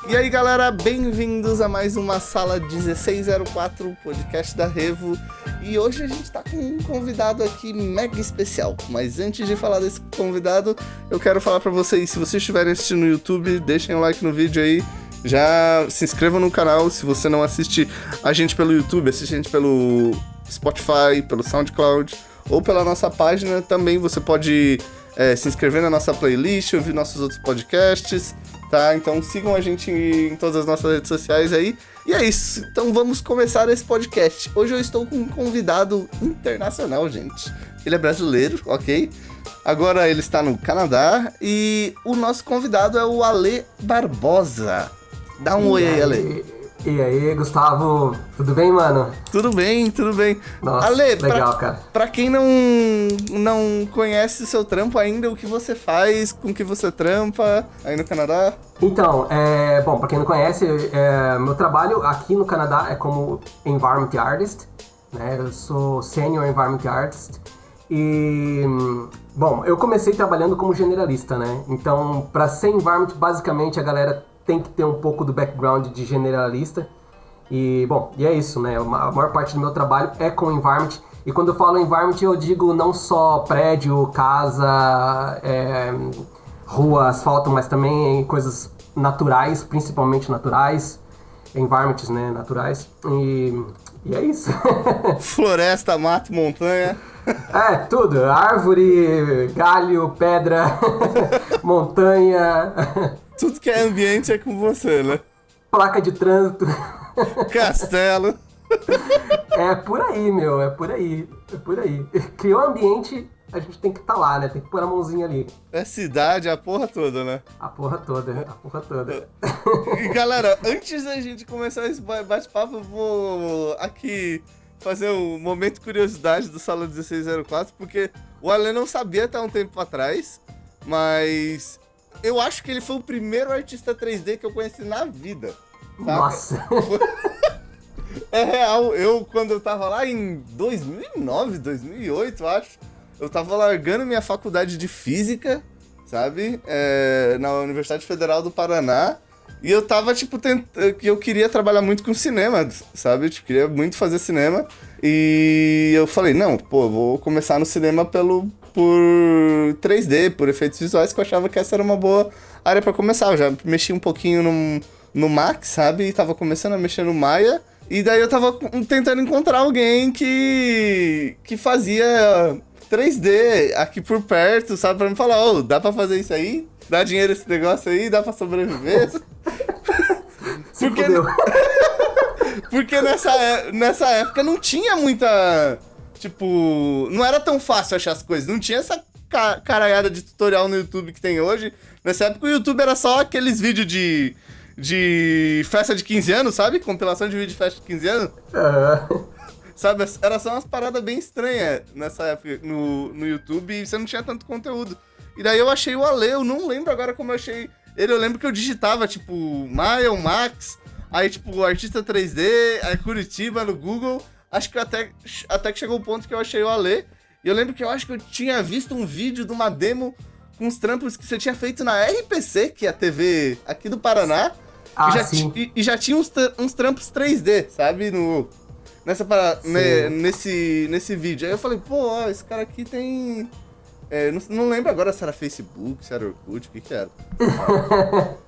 E aí galera, bem-vindos a mais uma Sala 1604, podcast da Revo. E hoje a gente tá com um convidado aqui mega especial. Mas antes de falar desse convidado, eu quero falar pra vocês, se vocês estiverem assistindo no YouTube, deixem um like no vídeo aí. Já se inscrevam no canal, se você não assiste a gente pelo YouTube, assiste a gente pelo Spotify, pelo SoundCloud ou pela nossa página. Também você pode se inscrever na nossa playlist, ouvir nossos outros podcasts, tá? Então sigam a gente em todas as nossas redes sociais aí. E é isso, então vamos começar esse podcast. Hoje eu estou com um convidado internacional, gente. Ele é brasileiro, ok? Agora ele está no Canadá e o nosso convidado é o Ale Barbosa. Dá um oi aí, Ale. E aí, Gustavo? Tudo bem, mano? Tudo bem, tudo bem. Nossa, Ale, legal, cara. Pra quem não conhece o seu trampo ainda, o que você faz, com que você trampa aí no Canadá? Então, bom, pra quem não conhece, meu trabalho aqui no Canadá é como Environment Artist, né? Eu sou Senior Environment Artist e, bom, eu comecei trabalhando como generalista, né? Então, pra ser Environment, basicamente, a galera tem que ter um pouco do background de generalista. E, bom, e é isso, né? A maior parte do meu trabalho é com environment. E quando eu falo environment, eu digo não só prédio, casa, rua, asfalto, mas também coisas naturais, principalmente naturais. Environments, né? Naturais. E é isso. Floresta, mato, montanha. Tudo. Árvore, galho, pedra, montanha. Tudo que é ambiente é com você, né? Placa de trânsito. Castelo. É por aí, meu. É por aí. Criou ambiente, a gente tem que estar lá, né? Tem que pôr a mãozinha ali. É cidade, a porra toda, né? A porra toda. E galera, antes da gente começar esse bate-papo, eu vou aqui fazer um momento curiosidade do Sala 1604, porque o Ale não sabia até um tempo atrás, mas eu acho que ele foi o primeiro artista 3D que eu conheci na vida. Sabe? Nossa! É real, quando eu tava lá em 2009, 2008, acho, eu tava largando minha faculdade de física, sabe? Na Universidade Federal do Paraná. E eu tava, eu queria trabalhar muito com cinema, sabe? Queria muito fazer cinema. E eu falei, não, vou começar no cinema por 3D, por efeitos visuais, que eu achava que essa era uma boa área pra começar. Eu já mexi um pouquinho no Max, sabe? E tava começando a mexer no Maya. E daí eu tava tentando encontrar alguém que fazia 3D aqui por perto, sabe? Pra me falar, dá pra fazer isso aí? Dá dinheiro esse negócio aí? Dá pra sobreviver? Porque nessa época não tinha muita... não era tão fácil achar as coisas. Não tinha essa caralhada de tutorial no YouTube que tem hoje. Nessa época o YouTube era só aqueles vídeos de festa de 15 anos, sabe? Compilação de vídeo de festa de 15 anos. Sabe? Era só umas paradas bem estranhas nessa época no YouTube e você não tinha tanto conteúdo. E daí eu achei o Ale, eu não lembro agora como eu achei ele. Eu lembro que eu digitava, Maya, Max, aí, artista 3D, aí Curitiba no Google. Acho que até que chegou o ponto que eu achei o Ale. E eu lembro que eu acho que eu tinha visto um vídeo de uma demo com os trampos que você tinha feito na RPC, que é a TV aqui do Paraná. E já tinha uns trampos 3D, sabe? Nesse vídeo. Aí eu falei, esse cara aqui tem... não lembro agora se era Facebook, se era Orkut, o que era.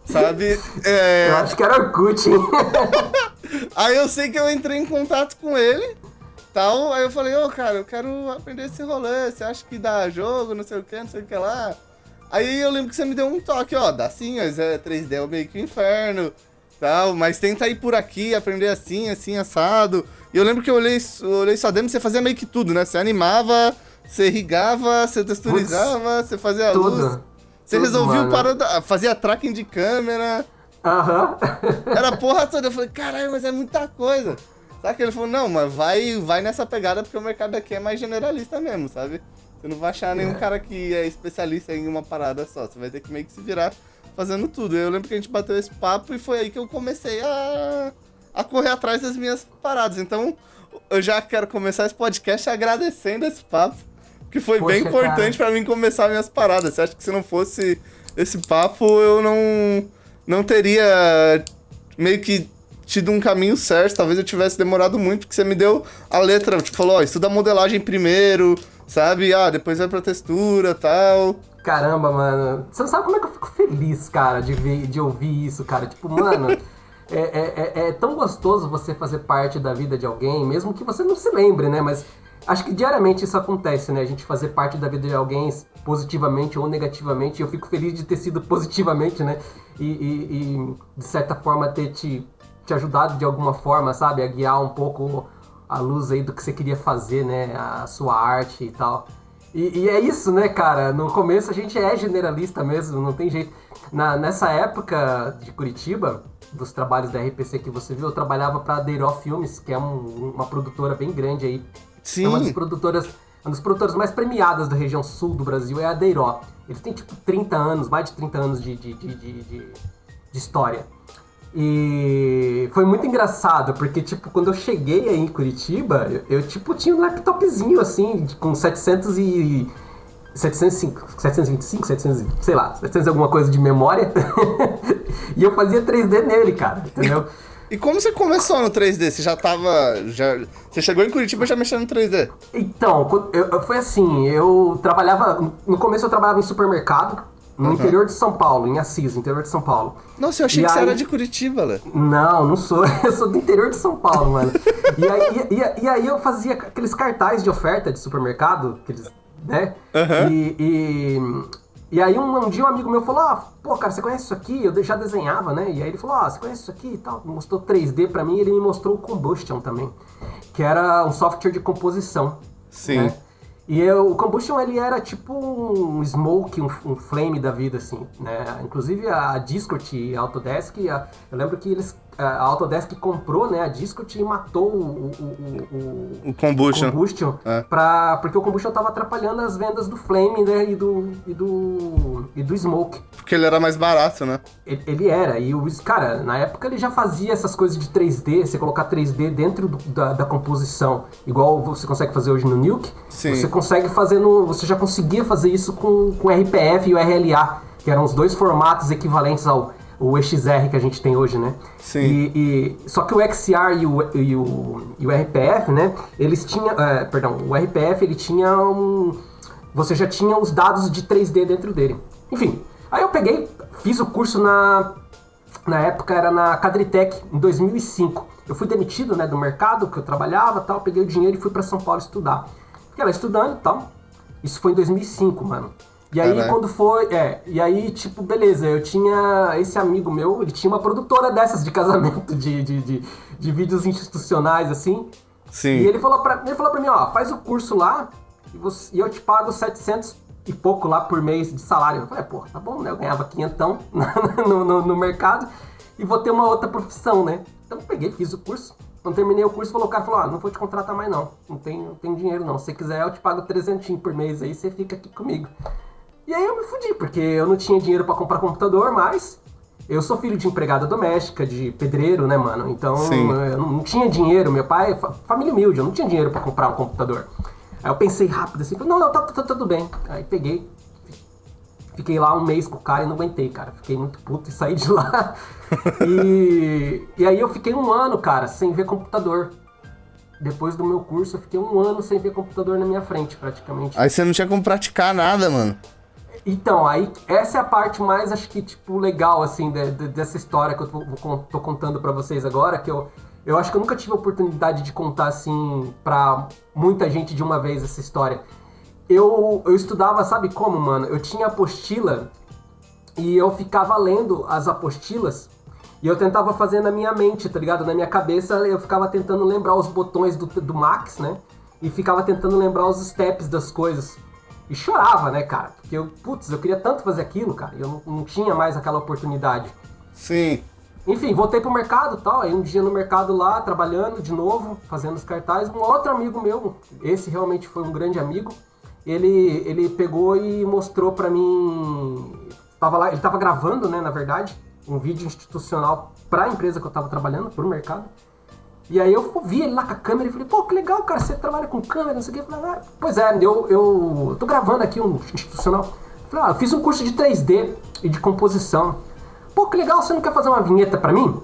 Sabe? Eu acho que era Orkut, hein? Aí eu sei que eu entrei em contato com ele, tal. Aí eu falei, cara, eu quero aprender esse rolê. Você acha que dá jogo, não sei o que lá? Aí eu lembro que você me deu um toque, dá sim, mas 3D é meio que o inferno, tal. Mas tenta ir por aqui, aprender assim, assado. E eu lembro que eu olhei sua demo, você fazia meio que tudo, né? Você animava... Você irrigava, você texturizava, você fazia a luz. Você resolvia fazia tracking de câmera. Era a porra toda. Eu falei, caralho, mas é muita coisa. Sabe que ele falou, não, mas vai nessa pegada porque o mercado aqui é mais generalista mesmo, sabe? Você não vai achar nenhum cara que é especialista em uma parada só. Você vai ter que meio que se virar fazendo tudo. Eu lembro que a gente bateu esse papo e foi aí que eu comecei a correr atrás das minhas paradas. Então, eu já quero começar esse podcast agradecendo esse papo. Que foi bem importante pra mim começar minhas paradas. Você acha que se não fosse esse papo, eu não teria meio que tido um caminho certo, talvez eu tivesse demorado muito, porque você me deu a letra, tipo, falou, ó, estuda modelagem primeiro, sabe? Depois vai pra textura, tal. Caramba, mano. Você não sabe como é que eu fico feliz, cara, de ouvir isso, cara. Tipo, mano, é tão gostoso você fazer parte da vida de alguém, mesmo que você não se lembre, né? Mas acho que diariamente isso acontece, né? A gente fazer parte da vida de alguém positivamente ou negativamente. Eu fico feliz de ter sido positivamente, né? E de certa forma ter te ajudado de alguma forma, sabe? A guiar um pouco a luz aí do que você queria fazer, né? A sua arte e tal. E é isso, né, cara? No começo a gente é generalista mesmo, não tem jeito. Nessa época de Curitiba, dos trabalhos da RPC que você viu, eu trabalhava pra Deiró Filmes, que é uma produtora bem grande aí. Sim. É uma das produtoras mais premiadas da região sul do Brasil, é a Deiró. Eles têm, tipo, 30 anos, mais de 30 anos de história. E foi muito engraçado, porque, tipo, quando eu cheguei aí em Curitiba, eu tipo, tinha um laptopzinho, assim, com 725, 700, sei lá, 700 alguma coisa de memória. E eu fazia 3D nele, cara, entendeu? E como você começou no 3D? Você você chegou em Curitiba já mexendo no 3D? Então, foi assim, eu trabalhava... No começo eu trabalhava em supermercado, no interior de São Paulo, em Assis, interior de São Paulo. Nossa, eu achei que você era de Curitiba, Lé. Não sou. Eu sou do interior de São Paulo, mano. E aí eu fazia aqueles cartazes de oferta de supermercado, aqueles, né? E aí um dia um amigo meu falou, pô, cara, você conhece isso aqui? Eu já desenhava, né? E aí ele falou, você conhece isso aqui e tal? Mostrou 3D pra mim e ele me mostrou o Combustion também, que era um software de composição. Sim. Né? E o Combustion, ele era tipo um Smoke, um Flame da vida, assim, né? Inclusive a Discord e a Autodesk, eu lembro que a Autodesk comprou, né, a Discord e matou o Combustion. Porque o Combustion tava atrapalhando as vendas do Flame, né, e do Smoke. Porque ele era mais barato, né? Ele era, e cara, na época ele já fazia essas coisas de 3D, você colocar 3D dentro da composição, igual você consegue fazer hoje no Nuke. Sim. Você consegue fazer você já conseguia fazer isso com o RPF e o RLA, que eram os dois formatos equivalentes ao EXR que a gente tem hoje, né? Sim. Só que o XR e o RPF, né? Eles tinham... o RPF, ele tinha você já tinha os dados de 3D dentro dele. Enfim, aí eu fiz o curso na época, era na Cadritec, em 2005. Eu fui demitido, né, do mercado que eu trabalhava, tal, peguei o dinheiro e fui pra São Paulo estudar. Fiquei lá estudando e tal. Isso foi em 2005, mano. E aí, quando foi... e aí, tipo, beleza, eu tinha... Esse amigo meu, ele tinha uma produtora dessas de casamento, de vídeos institucionais, assim. Sim. E ele falou pra mim, faz o curso lá e eu te pago 700 e pouco lá por mês de salário. Eu falei, pô, tá bom, né? Eu ganhava 500 no mercado e vou ter uma outra profissão, né? Então, eu peguei, fiz o curso. Quando terminei o curso, o cara falou, não vou te contratar mais não. Não tem dinheiro não. Se você quiser, eu te pago 300 por mês aí, você fica aqui comigo. E aí eu me fudi, porque eu não tinha dinheiro pra comprar computador, mas eu sou filho de empregada doméstica, de pedreiro, né, mano? Então, eu não tinha dinheiro. Meu pai, família humilde, eu não tinha dinheiro pra comprar um computador. Aí eu pensei rápido assim, falei, não, tá tudo bem. Aí peguei, fiquei lá um mês com o cara e não aguentei, cara. Fiquei muito puto e saí de lá. E aí eu fiquei um ano, cara, sem ver computador. Depois do meu curso, eu fiquei um ano sem ver computador na minha frente, praticamente. Aí você não tinha como praticar nada, mano. Então, aí, essa é a parte mais, acho que, tipo, legal, assim, dessa história que eu tô contando pra vocês agora, que eu acho que eu nunca tive a oportunidade de contar, assim, pra muita gente de uma vez essa história. Eu estudava, sabe como, mano? Eu tinha apostila e eu ficava lendo as apostilas e eu tentava fazer na minha mente, tá ligado? Na minha cabeça, eu ficava tentando lembrar os botões do Max, né? E ficava tentando lembrar os steps das coisas. E chorava, né, cara? Porque eu queria tanto fazer aquilo, cara. E eu não tinha mais aquela oportunidade. Sim. Enfim, voltei pro mercado e tal. Aí um dia no mercado lá, trabalhando de novo, fazendo os cartazes. Um outro amigo meu, esse realmente foi um grande amigo, ele pegou e mostrou pra mim... Ele tava gravando, né, na verdade, um vídeo institucional pra empresa que eu tava trabalhando, pro mercado. E aí eu vi ele lá com a câmera e falei, pô, que legal, cara, você trabalha com câmera, não sei o que. Eu falei, pois é, eu tô gravando aqui um institucional. Eu falei, eu fiz um curso de 3D e de composição. pô, que legal, você não quer fazer uma vinheta pra mim?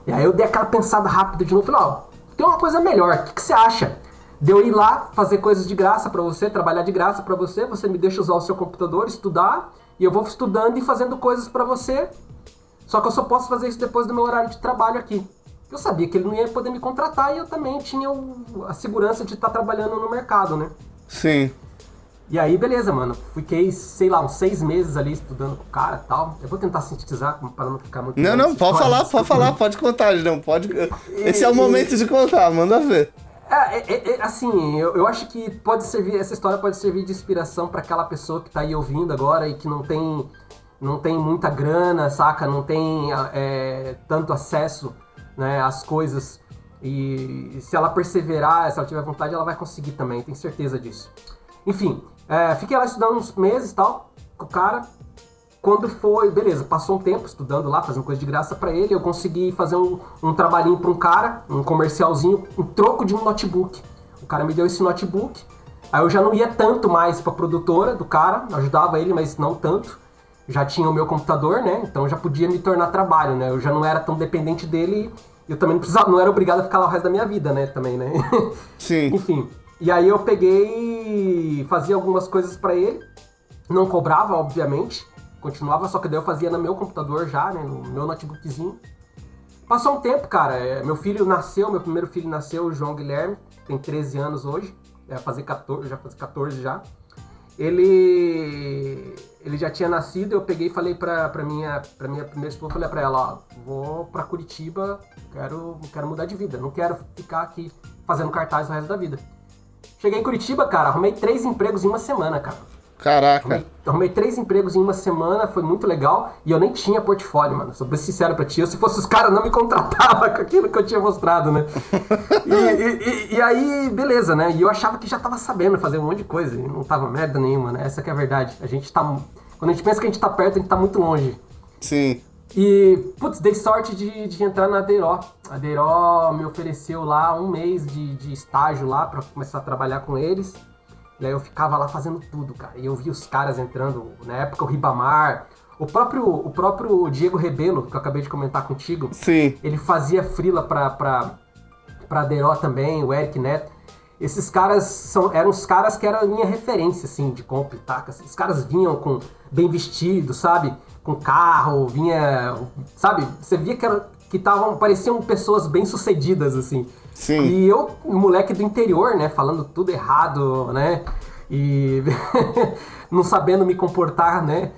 E aí eu dei aquela pensada rápida de novo, falei, ó, tem uma coisa melhor, o que você acha? De eu ir lá, fazer coisas de graça pra você, trabalhar de graça pra você me deixa usar o seu computador, estudar, e eu vou estudando e fazendo coisas pra você, só que eu só posso fazer isso depois do meu horário de trabalho aqui. Eu sabia que ele não ia poder me contratar e eu também tinha a segurança de estar trabalhando no mercado, né? Sim. E aí, beleza, mano. Fiquei, sei lá, uns 6 meses ali estudando com o cara e tal. Eu vou tentar sintetizar para não ficar muito... Não, pode falar, pode contar, não, pode... Esse é o momento de contar, manda ver. Assim, eu acho que pode servir, essa história pode servir de inspiração para aquela pessoa que tá aí ouvindo agora e que não tem muita grana, saca? Não tem tanto acesso, né, às coisas. E se ela perseverar, se ela tiver vontade, ela vai conseguir também, tenho certeza disso. Enfim, fiquei lá estudando uns meses e tal, com o cara. Quando foi, beleza, passou um tempo estudando lá, fazendo coisa de graça pra ele, eu consegui fazer um trabalhinho pra um cara, um comercialzinho, em troco de um notebook. O cara me deu esse notebook, aí eu já não ia tanto mais pra produtora do cara, ajudava ele, mas não tanto. Já tinha o meu computador, né, então já podia me tornar trabalho, né, eu já não era tão dependente dele, eu também não era obrigado a ficar lá o resto da minha vida, né, também, né. Sim. Enfim, e aí eu peguei, fazia algumas coisas pra ele, não cobrava, obviamente, continuava, só que daí eu fazia no meu computador já, né, no meu notebookzinho. Passou um tempo, cara, meu primeiro filho nasceu, o João Guilherme, tem 13 anos hoje, já faz 14 já. Ele já tinha nascido, eu peguei e falei pra minha primeira esposa, falei pra ela, ó, vou pra Curitiba, quero mudar de vida, não quero ficar aqui fazendo cartaz o resto da vida. Cheguei em Curitiba, cara, arrumei 3 empregos em uma semana, cara. Caraca. Arrumei 3 empregos em uma semana, foi muito legal. E eu nem tinha portfólio, mano. Sou bem sincero pra ti. Se fosse os caras, não me contratava com aquilo que eu tinha mostrado, né? E aí, beleza, né? E eu achava que já tava sabendo fazer um monte de coisa. E não tava merda nenhuma, né? Essa que é a verdade. Quando a gente pensa que a gente tá perto, a gente tá muito longe. Sim. E, putz, dei sorte de entrar na Adeiró. A Adeiró me ofereceu lá um mês de estágio lá pra começar a trabalhar com eles. E aí eu ficava lá fazendo tudo, cara. E eu vi os caras entrando, na época o Ribamar, o próprio Diego Rebelo, que eu acabei de comentar contigo. Sim. Ele fazia freela pra Adeiró também, o Eric Neto. Esses caras eram os caras que eram a minha referência, assim, de comp, tá? Os caras vinham bem vestidos, sabe? Com carro, sabe? Você via que pareciam pessoas bem-sucedidas, assim. Sim. E eu, moleque do interior, né, falando tudo errado, né, e não sabendo me comportar, né,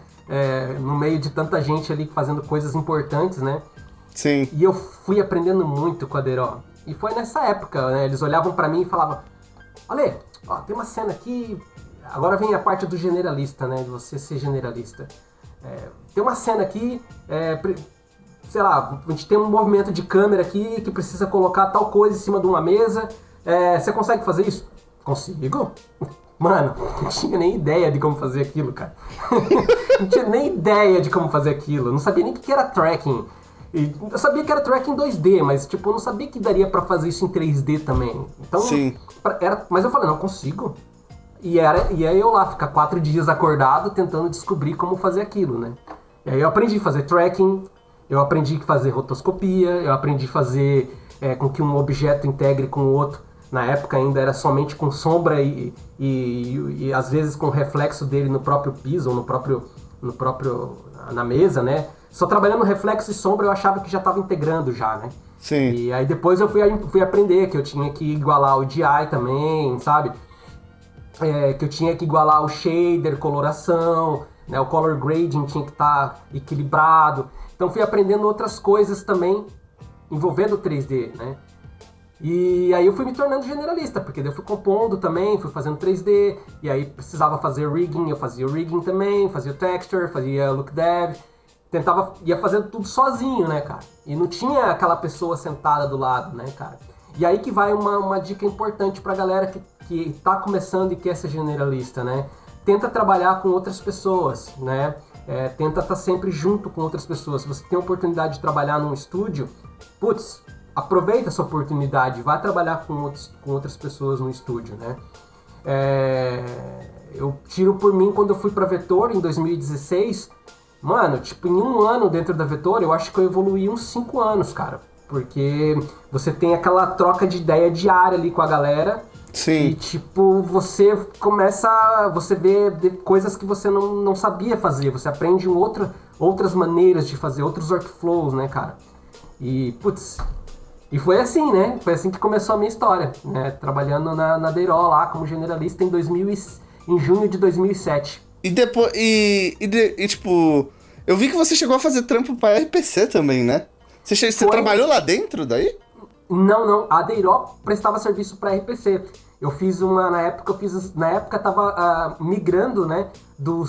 no meio de tanta gente ali fazendo coisas importantes, né. Sim. E eu fui aprendendo muito com a Adeiró. E foi nessa época, né, eles olhavam pra mim e falavam, olha, ó, tem uma cena aqui, agora vem a parte do generalista, né, de você ser generalista. Tem uma cena aqui, sei lá, a gente tem um movimento de câmera aqui que precisa colocar tal coisa em cima de uma mesa. Você consegue fazer isso? Consigo. Mano, não tinha nem ideia de como fazer aquilo, cara. Não tinha nem ideia de como fazer aquilo. Não sabia nem o que era tracking. Eu sabia que era tracking 2D, mas tipo, eu não sabia que daria pra fazer isso em 3D também. Então, sim. Mas eu falei, não, consigo. E aí eu lá, ficar 4 dias acordado tentando descobrir como fazer aquilo, né? E aí eu aprendi a fazer tracking, eu aprendi a fazer rotoscopia, eu aprendi a fazer com que um objeto integre com o outro. Na época ainda era somente com sombra e às vezes com reflexo dele no próprio piso ou na mesa, né? Só trabalhando reflexo e sombra eu achava que já estava integrando já, né? Sim. E aí depois eu fui aprender que eu tinha que igualar o DI também, sabe? Que eu tinha que igualar o shader, coloração, né? O color grading tinha que estar equilibrado. Então fui aprendendo outras coisas também envolvendo o 3D, né? E aí eu fui me tornando generalista, porque daí eu fui compondo também, fui fazendo 3D, e aí precisava fazer rigging, eu fazia o rigging também, fazia o texture, fazia look dev, ia fazendo tudo sozinho, né, cara? E não tinha aquela pessoa sentada do lado, né, cara? E aí que vai uma dica importante pra galera que tá começando e quer ser generalista, né? Tenta trabalhar com outras pessoas, né? Tenta estar sempre junto com outras pessoas. Se você tem a oportunidade de trabalhar num estúdio, putz, aproveita essa oportunidade, vai trabalhar com outras pessoas no estúdio, né? Eu tiro por mim, quando eu fui para Vetor em 2016, Mano, tipo, em um ano dentro da Vetor, eu acho que eu evoluí uns 5 anos, cara. Porque você tem aquela troca de ideia diária ali com a galera. Sim. E, tipo, você começa... Você vê coisas que você não sabia fazer. Você aprende outras maneiras de fazer, outros workflows, né, cara? E, putz... E foi assim, né? Foi assim que começou a minha história, né? Trabalhando na Deiró lá como generalista em junho de 2007. E depois. Tipo. Eu vi que você chegou a fazer trampo pra RPC também, né? Você trabalhou lá dentro daí? Não. A Deiró prestava serviço para RPC. Eu fiz uma, na época tava migrando, né, do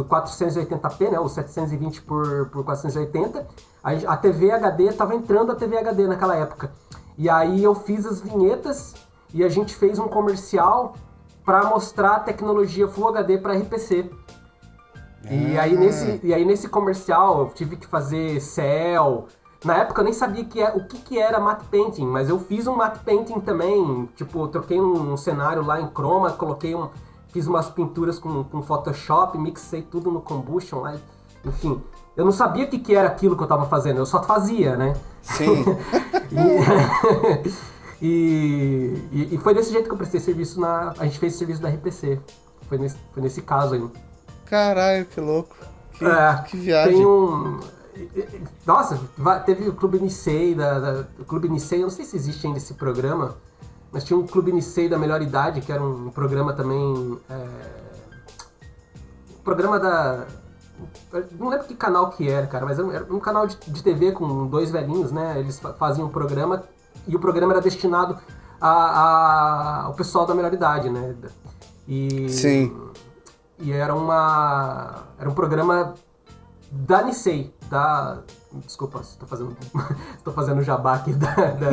480p, né, o 720 por 480. A TV HD, tava entrando a TV HD naquela época. E aí eu fiz as vinhetas e a gente fez um comercial para mostrar a tecnologia Full HD para RPC. E aí nesse comercial eu tive que fazer cel. Na época eu nem sabia o que era matte painting, mas eu fiz um matte painting também. Tipo, eu troquei um cenário lá em chroma, fiz umas pinturas com Photoshop, mixei tudo no Combustion lá. Enfim, eu não sabia o que era aquilo que eu tava fazendo, eu só fazia, né? Sim. E foi desse jeito que eu prestei serviço a gente fez serviço da RPC. Foi nesse caso aí. Caralho, que louco. Que viagem. Tem Nossa, teve o Clube Nicei, o Clube Nicei, eu não sei se existe ainda esse programa, mas tinha um Clube Nicei da Melhor Idade, que era um programa também... programa não lembro que canal que era, cara, mas era um canal de TV com dois velhinhos, né? Eles faziam um programa e o programa era destinado ao pessoal da melhor idade, né? Sim. E era um programa da Nicei, desculpa, estou fazendo jabá aqui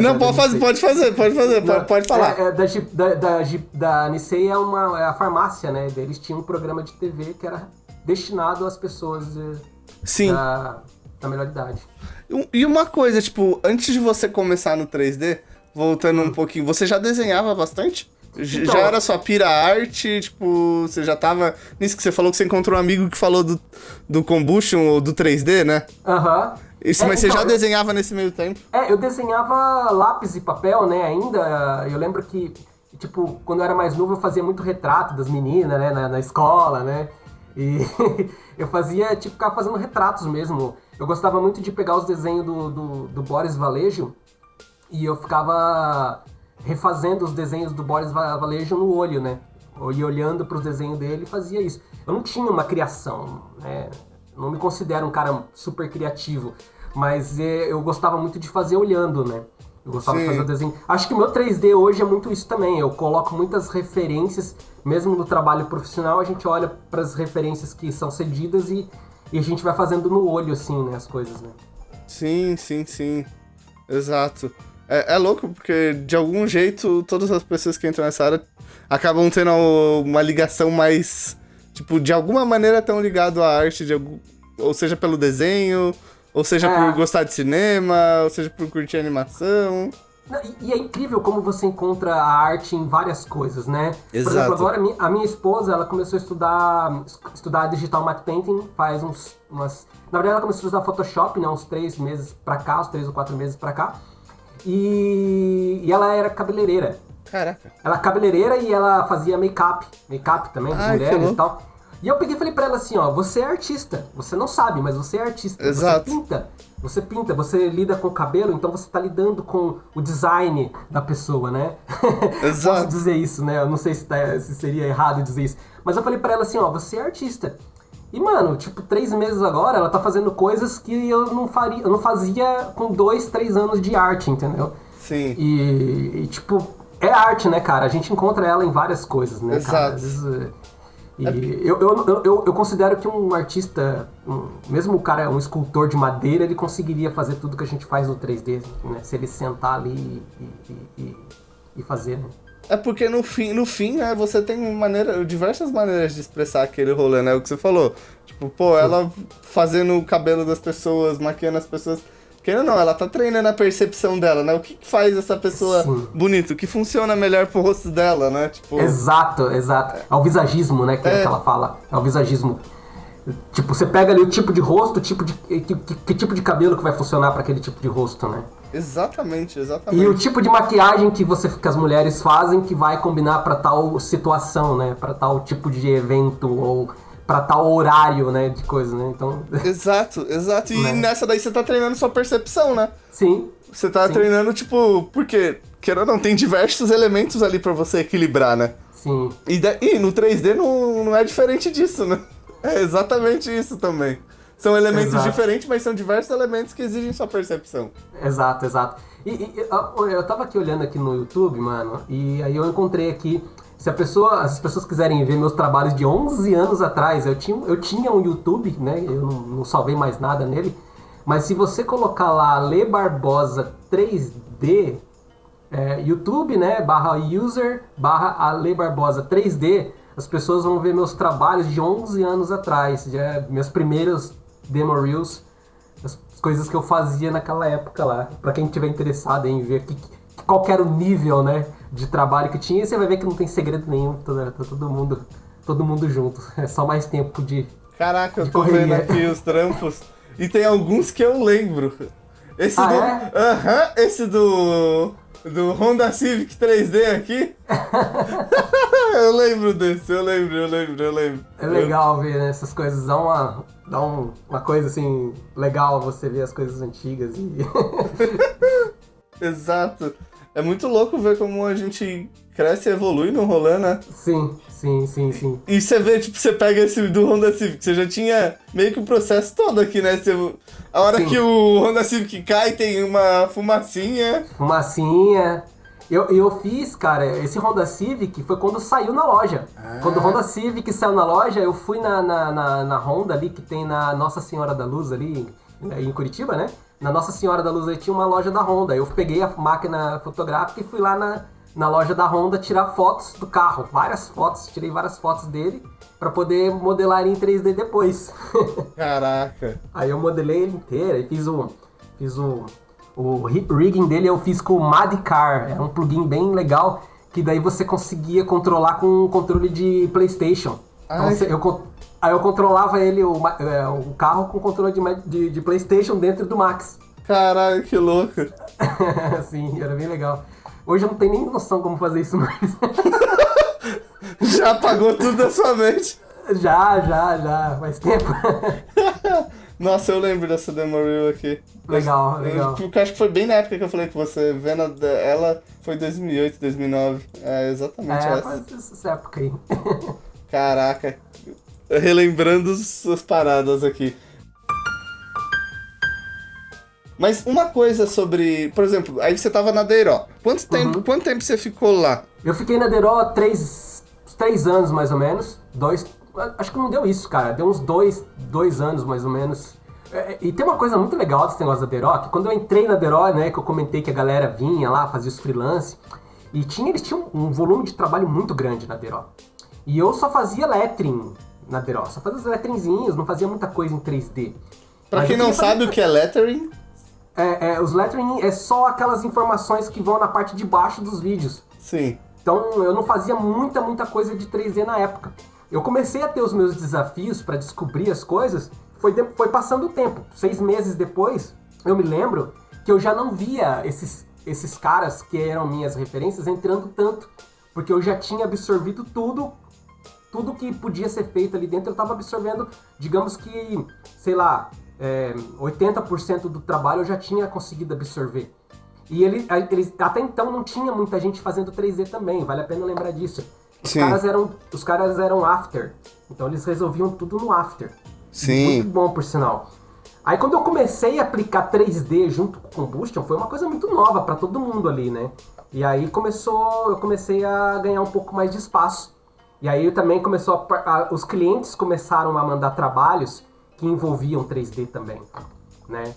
Não, pode fazer, pode falar. Da Nicei é a farmácia, né? Eles tinham um programa de TV que era destinado às pessoas Sim. da melhor idade. E uma coisa, tipo, antes de você começar no 3D, voltando um pouquinho, você já desenhava bastante? Então, já era sua pira arte, tipo, você já tava... Nisso que você falou que você encontrou um amigo que falou do Combustion ou do 3D, né? Aham. Mas você já desenhava nesse meio tempo? Eu desenhava lápis e papel, né, ainda. Eu lembro que, tipo, quando eu era mais novo eu fazia muito retrato das meninas, né, na escola, né? E eu ficava fazendo retratos mesmo. Eu gostava muito de pegar os desenhos do Boris Vallejo e eu ficava refazendo os desenhos do Boris Vallejo no olho, né? E olhando para os desenhos dele e fazia isso. Eu não tinha uma criação, né? Não me considero um cara super criativo, mas eu gostava muito de fazer olhando, né? Eu gostava de fazer o desenho. Acho que o meu 3D hoje é muito isso também. Eu coloco muitas referências, mesmo no trabalho profissional, a gente olha para as referências que são cedidas e a gente vai fazendo no olho, assim, né, as coisas, né? Sim. Exato. É louco, porque de algum jeito todas as pessoas que entram nessa área acabam tendo uma ligação mais... Tipo, de alguma maneira estão ligados à arte, ou seja pelo desenho, ou seja por gostar de cinema, ou seja por curtir animação. E é incrível como você encontra a arte em várias coisas, né? Exato. Por exemplo, agora a minha esposa, ela começou a estudar digital matte painting faz Na verdade, ela começou a estudar Photoshop, né? Uns 3 meses pra cá, uns 3 ou 4 meses pra cá. E ela era cabeleireira. Caraca. Ela é cabeleireira e ela fazia make-up também, de mulheres e tal. E eu peguei e falei pra ela assim, ó, você é artista, você não sabe, mas você é artista. Exato. Você pinta, você lida com o cabelo, então você tá lidando com o design da pessoa, né? Exato. Posso dizer isso, né? Eu não sei se seria errado dizer isso. Mas eu falei pra ela assim, ó, você é artista. E, mano, tipo, 3 meses agora, ela tá fazendo coisas que eu não fazia com 2, 3 anos de arte, entendeu? Sim. E tipo, é arte, né, cara? A gente encontra ela em várias coisas, né, Exato. cara? Às vezes, eu considero que um artista, mesmo o cara, um escultor de madeira, ele conseguiria fazer tudo que a gente faz no 3D, né? Se ele sentar ali e fazer, né? É porque no fim, né, você tem diversas maneiras de expressar aquele rolê, né? O que você falou. Tipo, pô, ela fazendo o cabelo das pessoas, maquiando as pessoas. Querendo ou não, ela tá treinando a percepção dela, né? O que faz essa pessoa bonita? O que funciona melhor pro rosto dela, né? Tipo... Exato. É o visagismo, né? Que ela fala. É o visagismo. Tipo, você pega ali o tipo de rosto, que tipo de cabelo que vai funcionar para aquele tipo de rosto, né? Exatamente. E o tipo de maquiagem que as mulheres fazem que vai combinar para tal situação, né? Para tal tipo de evento ou para tal horário, né? De coisa, né? Então. Exato. E né? nessa daí você tá treinando sua percepção, né? Sim. Você tá treinando, tipo, porque, querendo ou não, tem diversos elementos ali pra você equilibrar, né? Sim. E no 3D não é diferente disso, né? É exatamente isso também. São elementos diferentes, mas são diversos elementos que exigem sua percepção. Exato. E eu tava aqui olhando aqui no YouTube, mano, e aí eu encontrei aqui, se as pessoas quiserem ver meus trabalhos de 11 anos atrás, eu tinha um YouTube, né, eu não salvei mais nada nele, mas se você colocar lá Lê Barbosa 3D, YouTube, né, /user, /Ale Barbosa 3D, as pessoas vão ver meus trabalhos de 11 anos atrás, meus primeiros demo reels, as coisas que eu fazia naquela época lá. Pra quem tiver interessado em ver qual era o nível, né, de trabalho que tinha, você vai ver que não tem segredo nenhum, tá todo mundo junto. É só mais tempo de Caraca, eu tô vendo aqui os trampos e tem alguns que eu lembro. Esse esse do Honda Civic 3D aqui. Eu lembro desse, eu lembro. É legal ver, né, essas coisas, dá uma coisa assim, legal você ver as coisas antigas e... Exato. É muito louco ver como a gente cresce e evolui no rolê, né? Sim. E você vê, tipo, você pega esse do Honda Civic, você já tinha meio que o processo todo aqui, né? A hora que o Honda Civic cai, tem uma fumacinha. Eu fiz, cara, esse Honda Civic foi quando saiu na loja. Quando o Honda Civic saiu na loja, eu fui na Honda ali, que tem na Nossa Senhora da Luz ali, em Curitiba, né? Na Nossa Senhora da Luz aí tinha uma loja da Honda. Eu peguei a máquina fotográfica e fui lá na loja da Honda tirar fotos do carro. Tirei várias fotos dele pra poder modelar ele em 3D depois. Caraca. Aí eu modelei ele inteiro e fiz o rigging dele eu fiz com o Madcar, é um plugin bem legal, que daí você conseguia controlar com um controle de PlayStation. Então aí eu controlava ele, o carro com controle de PlayStation dentro do Max. Caralho, que louco. Sim, era bem legal. Hoje eu não tenho nem noção como fazer isso mais. Já apagou tudo da sua mente. Já, faz tempo. Nossa, eu lembro dessa demo reel aqui. Legal. Porque acho que foi bem na época que eu falei com você. Vendo ela foi 2008, 2009. É, exatamente essa. Faz essa época aí. Caraca. Relembrando suas paradas aqui. Mas uma coisa sobre... Por exemplo, aí você tava na Deiró. Quanto tempo você ficou lá? Eu fiquei na Deiró 3 anos, mais ou menos. Acho que não deu isso, cara. Deu uns 2 anos, mais ou menos. E tem uma coisa muito legal desse negócio da Deiró, que quando eu entrei na Deiró, né, que eu comentei que a galera vinha lá, fazia os freelance, e eles tinham um volume de trabalho muito grande na Deiró. E eu só fazia lettering na Deiró. Só fazia os letteringzinhos, não fazia muita coisa em 3D. Pra quem não sabe o que é lettering... Os lettering é só aquelas informações que vão na parte de baixo dos vídeos. Sim. Então eu não fazia muita coisa de 3D na época. Eu comecei a ter os meus desafios para descobrir as coisas, foi passando o tempo. 6 meses depois, eu me lembro que eu já não via esses caras que eram minhas referências entrando tanto, porque eu já tinha absorvido tudo que podia ser feito ali dentro, eu estava absorvendo, digamos que, sei lá, 80% do trabalho eu já tinha conseguido absorver. E eles até então não tinha muita gente fazendo 3D também, vale a pena lembrar disso. Os caras eram after, então eles resolviam tudo no after. Sim. Muito bom, por sinal. Aí quando eu comecei a aplicar 3D junto com o Combustion, foi uma coisa muito nova pra todo mundo ali, né? E aí eu comecei a ganhar um pouco mais de espaço. E aí também os clientes começaram a mandar trabalhos que envolviam 3D também, né?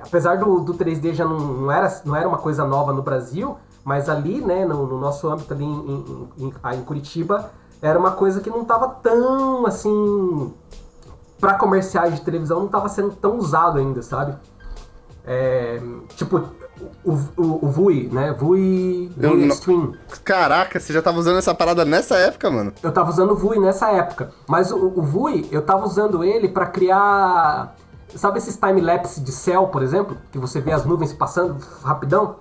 Apesar do 3D já não era uma coisa nova no Brasil, mas ali, né, no nosso âmbito ali em Curitiba, era uma coisa que não estava tão, assim, para comerciais de televisão, não estava sendo tão usado ainda, sabe? Tipo, o Vui, né? Vui Extreme. Caraca, você já tava usando essa parada nessa época, mano? Eu tava usando o Vui nessa época. Mas o Vui, eu tava usando ele pra criar... Sabe esses time-lapse de céu, por exemplo? Que você vê as nuvens passando rapidão?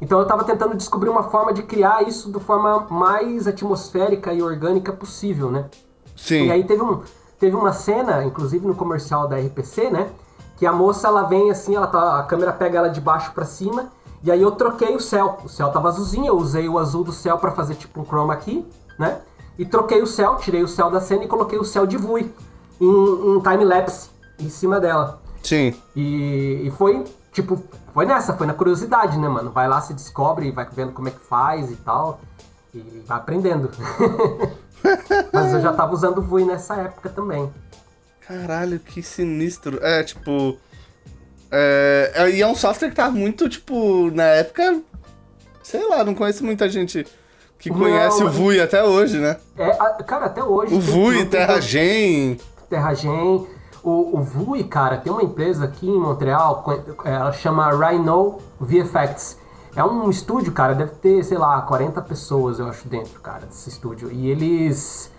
Então eu tava tentando descobrir uma forma de criar isso de forma mais atmosférica e orgânica possível, né? Sim. E aí teve uma cena, inclusive no comercial da RPC, né? Que a moça, ela vem assim, a câmera pega ela de baixo pra cima, e aí eu troquei o céu. O céu tava azulzinho, eu usei o azul do céu pra fazer tipo um chroma key, né? E troquei o céu, tirei o céu da cena e coloquei o céu de Vui em time-lapse em cima dela. Sim. E foi, tipo, foi na curiosidade, né, mano? Vai lá, se descobre, vai vendo como é que faz e tal, e vai aprendendo. Mas eu já tava usando o Vui nessa época também. Caralho, que sinistro. Tipo... E é um software que tá muito, tipo, na época... Sei lá, não conheço muita gente que conhece o Vui até hoje, né? Cara, até hoje. O Vui, TerraGen. TerraGen. O Vui, cara, tem uma empresa aqui em Montreal, ela chama Rhino VFX. É um estúdio, cara, deve ter, sei lá, 40 pessoas, eu acho, dentro, cara, desse estúdio. E eles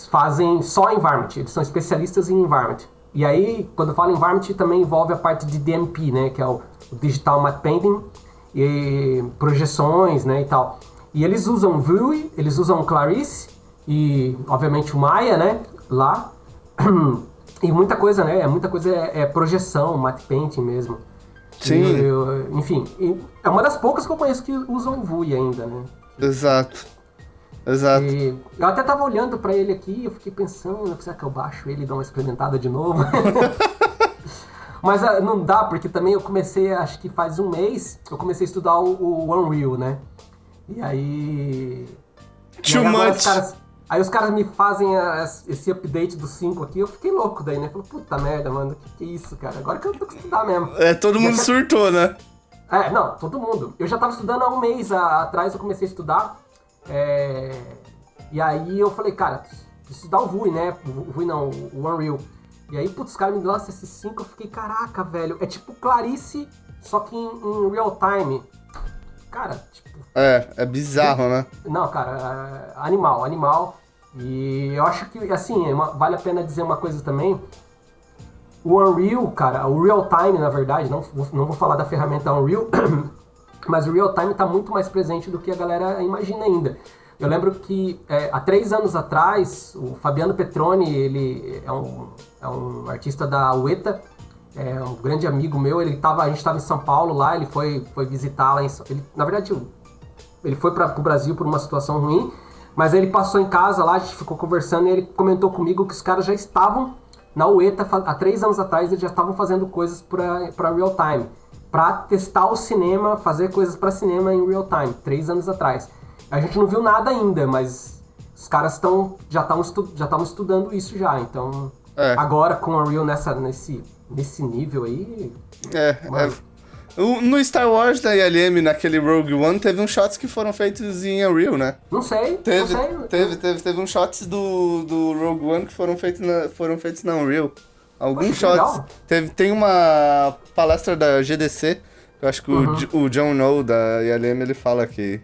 fazem só environment, eles são especialistas em environment. E aí, quando eu falo environment, também envolve a parte de DMP, né, que é o Digital Matte Painting, e projeções, né, e tal. E eles usam Vui, eles usam Clarisse, e, obviamente, o Maya, né, lá. E muita coisa, né, muita coisa é projeção, matte painting mesmo. Sim. Enfim, é uma das poucas que eu conheço que usam Vui ainda, né. Exato. E eu até tava olhando pra ele aqui e eu fiquei pensando, será que eu baixo ele e dou uma experimentada de novo? Mas não dá, porque também eu comecei, acho que faz um mês, eu comecei a estudar o Unreal, né? E aí... Too much! Aí os caras me fazem esse update do 5 aqui, eu fiquei louco daí, né? Falei, puta merda, mano, que é isso, cara? Agora que eu tenho que estudar mesmo. Todo mundo surtou, né? Não, todo mundo. Eu já tava estudando há um mês atrás, eu comecei a estudar. E aí eu falei, cara, preciso estudar o Vui, né? O Vui não, o Unreal. E aí, putz, os caras me lançam esses 5, eu fiquei, caraca, velho, é tipo Clarisse, só que em real time. Cara, tipo... É bizarro, né? Não, cara, animal. E eu acho que, assim, vale a pena dizer uma coisa também. O Unreal, cara, o real time, na verdade, não vou falar da ferramenta Unreal, mas o real time tá muito mais presente do que a galera imagina ainda. Eu lembro que há 3 anos atrás, o Fabiano Petroni, ele é um artista da UETA, é um grande amigo meu, a gente estava em São Paulo lá, ele foi visitar lá na verdade, ele foi para o Brasil por uma situação ruim, mas ele passou em casa lá, a gente ficou conversando e ele comentou comigo que os caras já estavam na UETA, há 3 anos atrás, eles já estavam fazendo coisas para real time, para testar o cinema, fazer coisas para cinema em real time, 3 anos atrás. A gente não viu nada ainda, mas os caras já estavam estudando isso já, então agora com o Unreal nesse nível aí... No Star Wars da ILM, naquele Rogue One, teve uns shots que foram feitos em Unreal, né? Não sei. Teve uns shots do Rogue One que foram feitos na Unreal. Alguns shots. Tem uma palestra da GDC, eu acho que o John No da ILM, ele fala que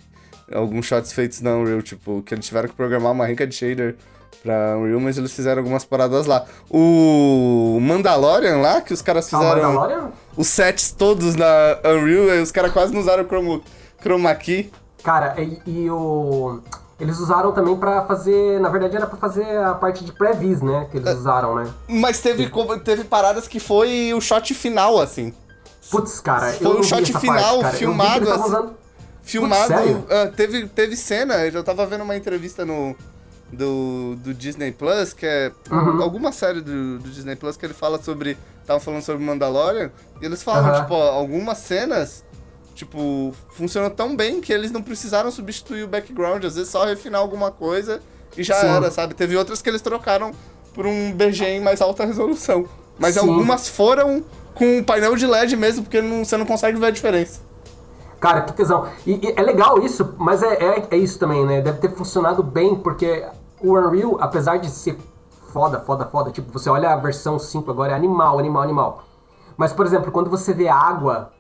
alguns shots feitos na Unreal, tipo, que eles tiveram que programar uma renca de shader pra Unreal, mas eles fizeram algumas paradas lá. O Mandalorian lá, que os caras fizeram os sets todos na Unreal, e os caras quase não usaram Chroma Key. Cara, eles usaram também pra fazer, na verdade era pra fazer a parte de pré-vis, né, que eles usaram, né? Mas teve paradas que foi o shot final, assim. Putz, cara, foi o shot final, parte, filmado, assim. Usando... Filmado, Putz, teve cena, eu já tava vendo uma entrevista do Disney Plus, que é alguma série do Disney Plus que ele fala sobre, tava falando sobre Mandalorian, e eles falam, tipo, algumas cenas, tipo, funcionam tão bem que eles não precisaram substituir o background, às vezes só refinar alguma coisa e já era, sabe? Teve outras que eles trocaram por um BG em mais alta resolução, mas algumas foram com o painel de LED mesmo, porque você não consegue ver a diferença. Cara, que tesão. E é legal isso, mas é isso também, né? Deve ter funcionado bem, porque o Unreal, apesar de ser foda, tipo, você olha a versão 5 agora, é animal. Mas, por exemplo, quando você vê água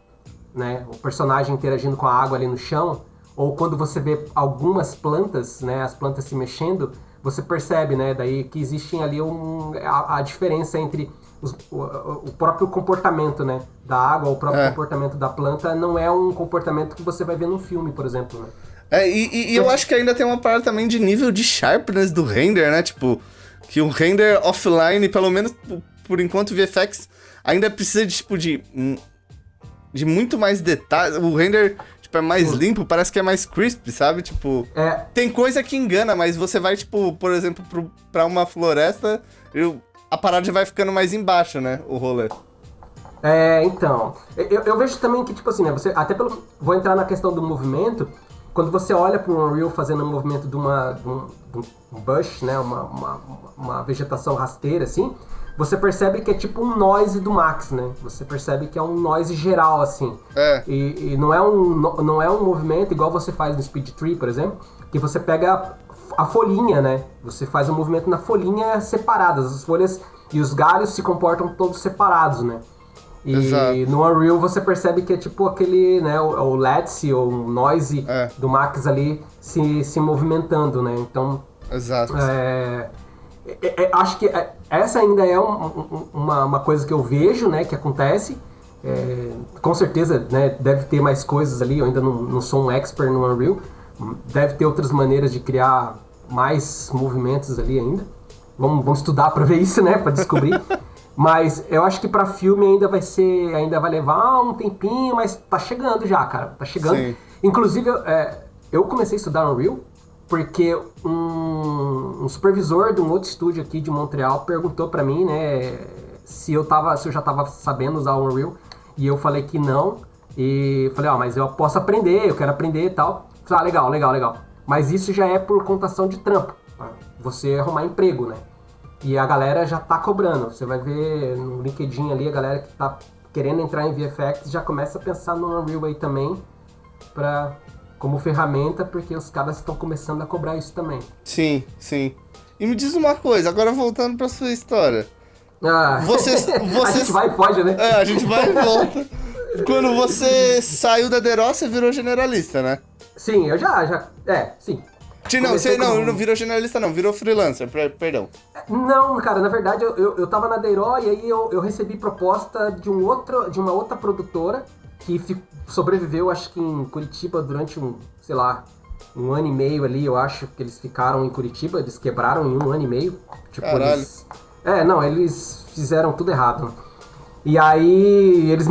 né, o personagem interagindo com a água ali no chão, ou quando você vê algumas plantas, né, as plantas se mexendo, você percebe, né, daí que existem ali a diferença entre o próprio comportamento, né, da água, o próprio comportamento da planta não é um comportamento que você vai ver num filme, por exemplo, né. E eu acho que ainda tem uma parada também de nível de sharpness do render, né? Tipo, que o render offline, pelo menos por enquanto, o VFX ainda precisa de, tipo, de muito mais detalhes. O render, tipo, é mais limpo, parece que é mais crisp, sabe? Tipo, tem coisa que engana, mas você vai, tipo, por exemplo, pra uma floresta, a parada já vai ficando mais embaixo, né? O rolê. Então, eu vejo também que, tipo assim, né, você, até vou entrar na questão do movimento. Quando você olha para um Unreal fazendo um movimento de um bush, né, uma vegetação rasteira, assim, você percebe que é tipo um noise do Max, né? Você percebe que é um noise geral, assim. E não é um movimento igual você faz no Speed Tree, por exemplo, que você pega a folhinha, né? Você faz um movimento na folhinha separadas. As folhas e os galhos se comportam todos separados, né? E no Unreal você percebe que é tipo aquele, né, o Lattice ou o Noise do Max ali se movimentando, né? Então, exato. Acho que essa ainda é uma coisa que eu vejo, né, que acontece. Com certeza, né, deve ter mais coisas ali, eu ainda não sou um expert no Unreal. Deve ter outras maneiras de criar mais movimentos ali ainda. Vamos estudar para ver isso, né, para descobrir. Mas eu acho que pra filme ainda vai levar um tempinho, mas tá chegando já, cara. Tá chegando. Sim. Inclusive, eu comecei a estudar Unreal porque um supervisor de um outro estúdio aqui de Montreal perguntou pra mim, né, se eu já tava sabendo usar o Unreal. E eu falei que não. E falei, mas eu posso aprender, eu quero aprender e tal. Falei, legal. Mas isso já é por contação de trampo. Você arrumar emprego, né? E a galera já tá cobrando. Você vai ver no LinkedIn ali, a galera que tá querendo entrar em VFX já começa a pensar no Unreal aí também como ferramenta, porque os caras estão começando a cobrar isso também. Sim. E me diz uma coisa, agora voltando pra sua história. A gente vai e pode, né? A gente vai e volta. Quando você saiu da Deró, você virou generalista, né? Sim, eu já. Sim. Não virou generalista não, virou freelancer, perdão. Não, cara, na verdade eu tava na Deiró e aí eu recebi proposta de uma outra produtora que sobreviveu, acho que em Curitiba durante um ano e meio ali, eu acho que eles ficaram em Curitiba, eles quebraram em um ano e meio. Tipo, caralho. Eles fizeram tudo errado. E aí eles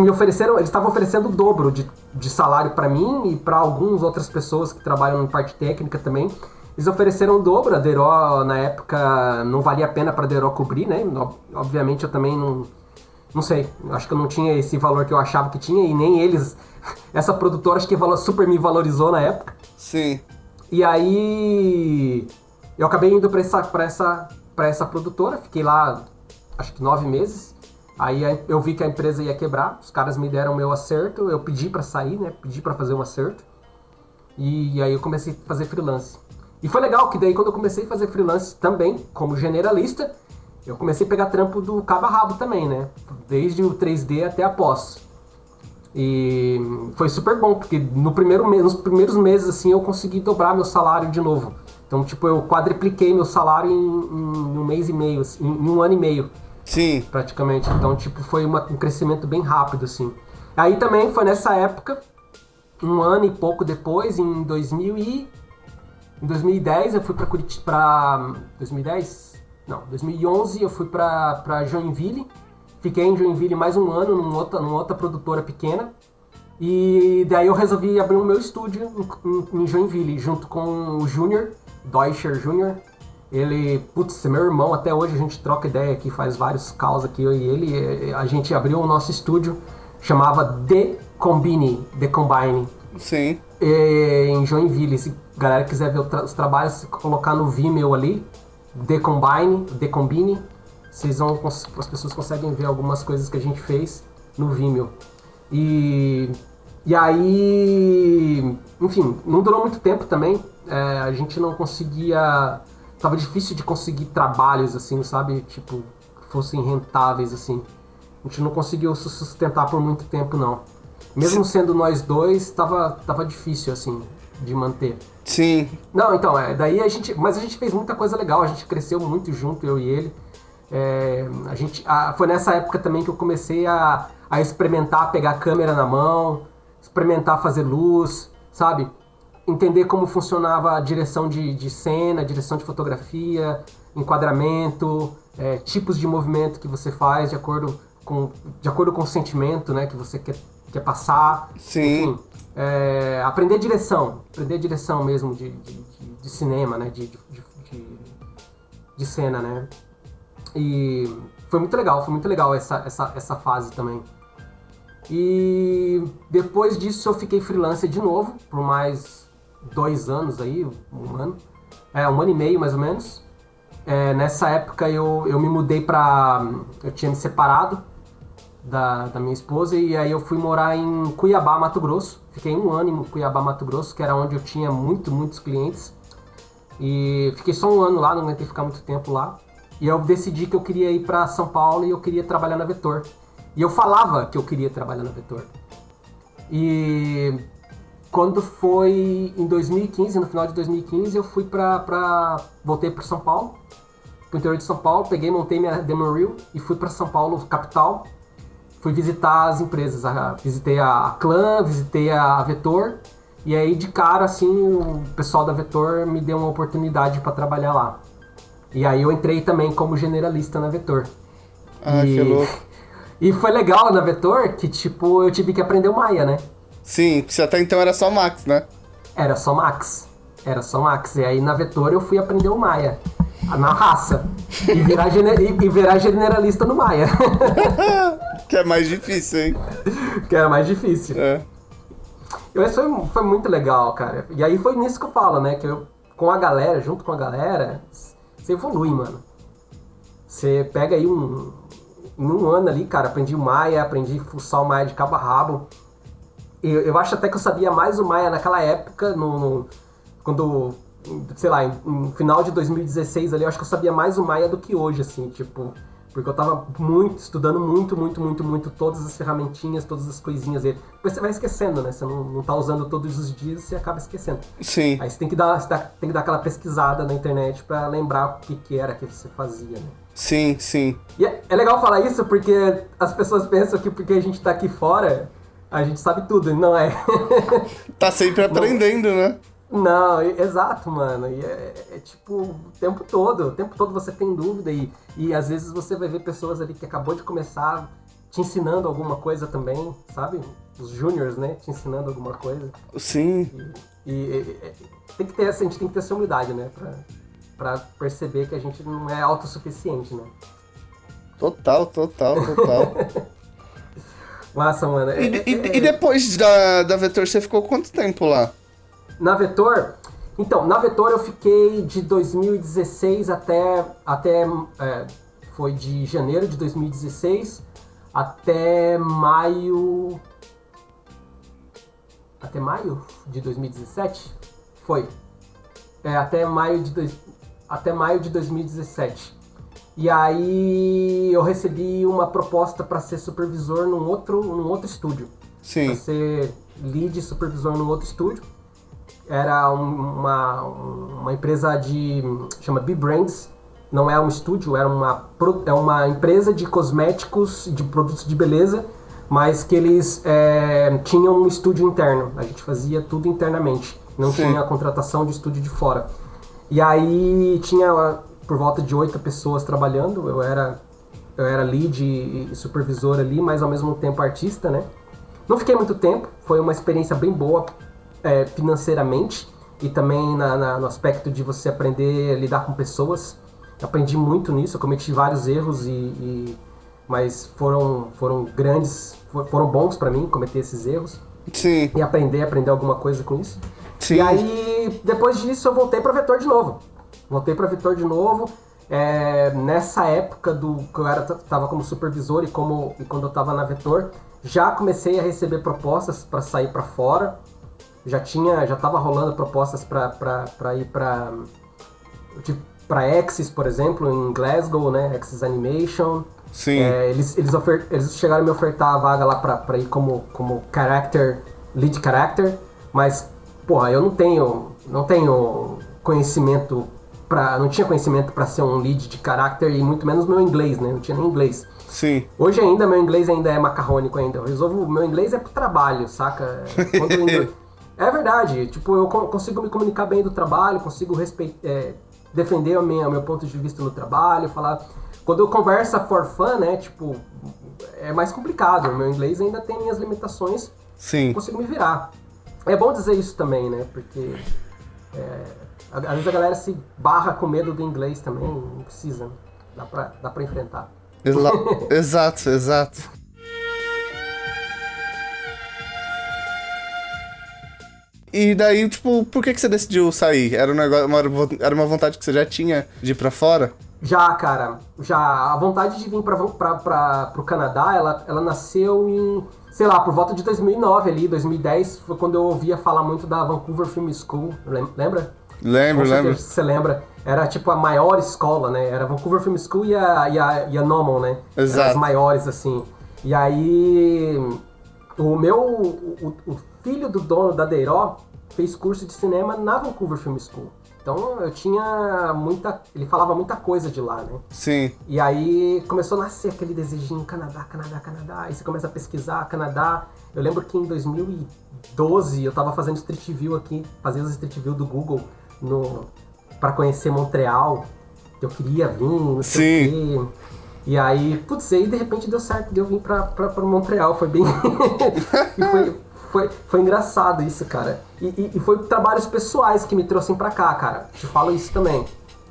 estavam oferecendo o dobro de salário pra mim e pra algumas outras pessoas que trabalham em parte técnica também. Eles ofereceram o dobro, a Deiró na época não valia a pena pra Deiró cobrir, né? Obviamente eu também não sei, acho que eu não tinha esse valor que eu achava que tinha e nem eles, essa produtora acho que super me valorizou na época. Sim. E aí eu acabei indo pra essa produtora, fiquei lá acho que 9 meses. Aí eu vi que a empresa ia quebrar, os caras me deram o meu acerto, eu pedi pra sair, né? Pedi pra fazer um acerto. E aí eu comecei a fazer freelance. E foi legal que daí quando eu comecei a fazer freelance também, como generalista, eu comecei a pegar trampo do cabo a rabo também, né? Desde o 3D até a pós. E foi super bom, porque nos primeiros meses assim eu consegui dobrar meu salário de novo. Então, tipo, eu quadripliquei meu salário em um mês e meio, assim, em um ano e meio. Sim. Praticamente. Então, tipo, foi um crescimento bem rápido, assim. Aí também foi nessa época, um ano e pouco depois, em 2010, eu fui pra Curitiba. 2011 eu fui pra Joinville. Fiquei em Joinville mais um ano numa outra produtora pequena. E daí eu resolvi abrir o meu estúdio em Joinville, junto com o Júnior, Deutscher Júnior. Ele, é meu irmão, até hoje a gente troca ideia aqui, faz vários caos aqui, eu e ele. A gente abriu o nosso estúdio, chamava The Combine. Sim. Em Joinville. Se a galera quiser ver os trabalhos, se colocar no Vimeo ali, The Combine, as pessoas conseguem ver algumas coisas que a gente fez no Vimeo. E aí, enfim, não durou muito tempo também. A gente não conseguia... Tava difícil de conseguir trabalhos, assim, sabe? Tipo, que fossem rentáveis, assim. A gente não conseguiu se sustentar por muito tempo, não. Mesmo sendo nós dois, tava difícil, assim, de manter. Sim. Não, então, daí mas a gente fez muita coisa legal, a gente cresceu muito junto, eu e ele. Foi nessa época também que eu comecei a experimentar, pegar a câmera na mão, experimentar fazer luz, sabe? Entender como funcionava a direção de cena, direção de fotografia, enquadramento, tipos de movimento que você faz de acordo com o sentimento, né, que você quer passar. Sim. Enfim, aprender direção mesmo de cinema, né, de cena, né. E foi muito legal essa fase também. E depois disso eu fiquei freelancer de novo, por mais 2 anos aí, um ano e meio mais ou menos. Nessa época eu me mudei eu tinha me separado da minha esposa e aí eu fui morar em Cuiabá, Mato Grosso. Fiquei 1 ano em Cuiabá, Mato Grosso, que era onde eu tinha muitos clientes. E fiquei só 1 ano lá, não aguentei ficar muito tempo lá. E eu decidi que eu queria ir para São Paulo e eu queria trabalhar na Vetor. E eu falava que eu queria trabalhar na Vetor. E quando foi em 2015, no final de 2015, eu fui voltei para São Paulo, pro interior de São Paulo, montei minha demo reel e fui para São Paulo, capital. Fui visitar as empresas, visitei a Clan, visitei a Vetor. E aí, de cara, assim, o pessoal da Vetor me deu uma oportunidade para trabalhar lá. E aí eu entrei também como generalista na Vetor. Que louco. E foi legal na Vetor que, tipo, eu tive que aprender o Maya, né? Sim, porque até então era só Max, né? Era só Max. E aí na Vetor eu fui aprender o Maya. Na raça. E virar generalista no Maya. Que é mais difícil, hein? Que era mais difícil. Mas foi muito legal, cara. E aí foi nisso que eu falo, né? Que eu, junto com a galera, você evolui, mano. Você pega aí em 1 ano ali, cara, aprendi o Maya, aprendi a fuçar o Maya de cabo a rabo. Eu acho até que eu sabia mais o Maya naquela época, quando, sei lá, no final de 2016 ali, eu acho que eu sabia mais o Maya do que hoje, assim, tipo... Porque eu tava estudando muito todas as ferramentinhas, todas as coisinhas dele. Depois você vai esquecendo, né? Você não tá usando todos os dias, você acaba esquecendo. Sim. Aí você tem que dar aquela pesquisada na internet pra lembrar o que era que você fazia, né? Sim, sim. E é legal falar isso porque as pessoas pensam que porque a gente tá aqui fora, a gente sabe tudo, e não é. Tá sempre aprendendo, né? Não, exato, mano. E é tipo, o tempo todo você tem dúvida e às vezes você vai ver pessoas ali que acabou de começar te ensinando alguma coisa também, sabe? Os júniors, né? Te ensinando alguma coisa. Sim. Tem que ter, a gente tem que ter essa humildade, né? Pra perceber que a gente não é autossuficiente, né? Total. Massa, mano. E depois da Vetor, você ficou quanto tempo lá? Na Vetor... Então, na Vetor eu fiquei de 2016 foi de janeiro de 2016 até maio... Até maio de 2017? Foi. Até maio de 2017. E aí eu recebi uma proposta para ser supervisor num outro estúdio. Sim. Para ser lead supervisor num outro estúdio. Era uma empresa chama B-Brands, não é um estúdio, é uma empresa de cosméticos, de produtos de beleza, mas que eles tinham um estúdio interno, a gente fazia tudo internamente, não Sim. tinha contratação de estúdio de fora. E aí tinha por volta de 8 pessoas trabalhando, eu era lead e supervisor ali, mas ao mesmo tempo artista, né? Não fiquei muito tempo, foi uma experiência bem boa, financeiramente e também no aspecto de você aprender a lidar com pessoas. Eu aprendi muito nisso, eu cometi vários erros mas foram bons pra mim cometer esses erros. Sim. E aprender alguma coisa com isso. Sim. E aí, depois disso, eu voltei pra Vetor de novo. Nessa época que eu tava como supervisor e quando eu tava na Vetor, já comecei a receber propostas para sair para fora. Já tava rolando propostas para ir para Axis, por exemplo, em Glasgow, né? Axis Animation. Sim. Eles chegaram a me ofertar a vaga lá pra ir como lead character, mas, porra, eu não tenho conhecimento não tinha conhecimento pra ser um lead de character e muito menos meu inglês, né? Não tinha nem inglês. Sim. Hoje ainda, meu inglês ainda é macarrônico ainda. Eu resolvo, meu inglês é pro trabalho, saca? É verdade, tipo, eu consigo me comunicar bem do trabalho, consigo defender o meu ponto de vista no trabalho, falar... Quando eu converso for fun, né, tipo, é mais complicado. O meu inglês ainda tem minhas limitações. Sim. Eu consigo me virar. É bom dizer isso também, né, porque... às vezes a galera se barra com medo do inglês também, não precisa, né? Dá pra enfrentar. Exato. E daí, tipo, por que você decidiu sair? Era era uma vontade que você já tinha de ir pra fora? Já, cara. A vontade de vir pro Canadá, ela nasceu em, sei lá, por volta de 2009 ali, 2010, foi quando eu ouvia falar muito da Vancouver Film School, lembra? Lembro. Você lembra? Era tipo a maior escola, né? Era a Vancouver Film School e a Normal, né? Exato. Eram as maiores, assim. E aí, o filho do dono da Deiró fez curso de cinema na Vancouver Film School. Então eu tinha ele falava muita coisa de lá, né? Sim. E aí começou a nascer aquele desejinho, Canadá. Aí você começa a pesquisar, Canadá. Eu lembro que em 2012 eu tava fazendo Street View aqui, fazendo os Street View do Google pra conhecer Montreal. Eu queria vir, não sei o quê. E aí, putz, aí de repente deu certo de eu vir pra Montreal. Foi bem... Foi engraçado isso, cara. E foi trabalhos pessoais que me trouxeram pra cá, cara. Te falo isso também.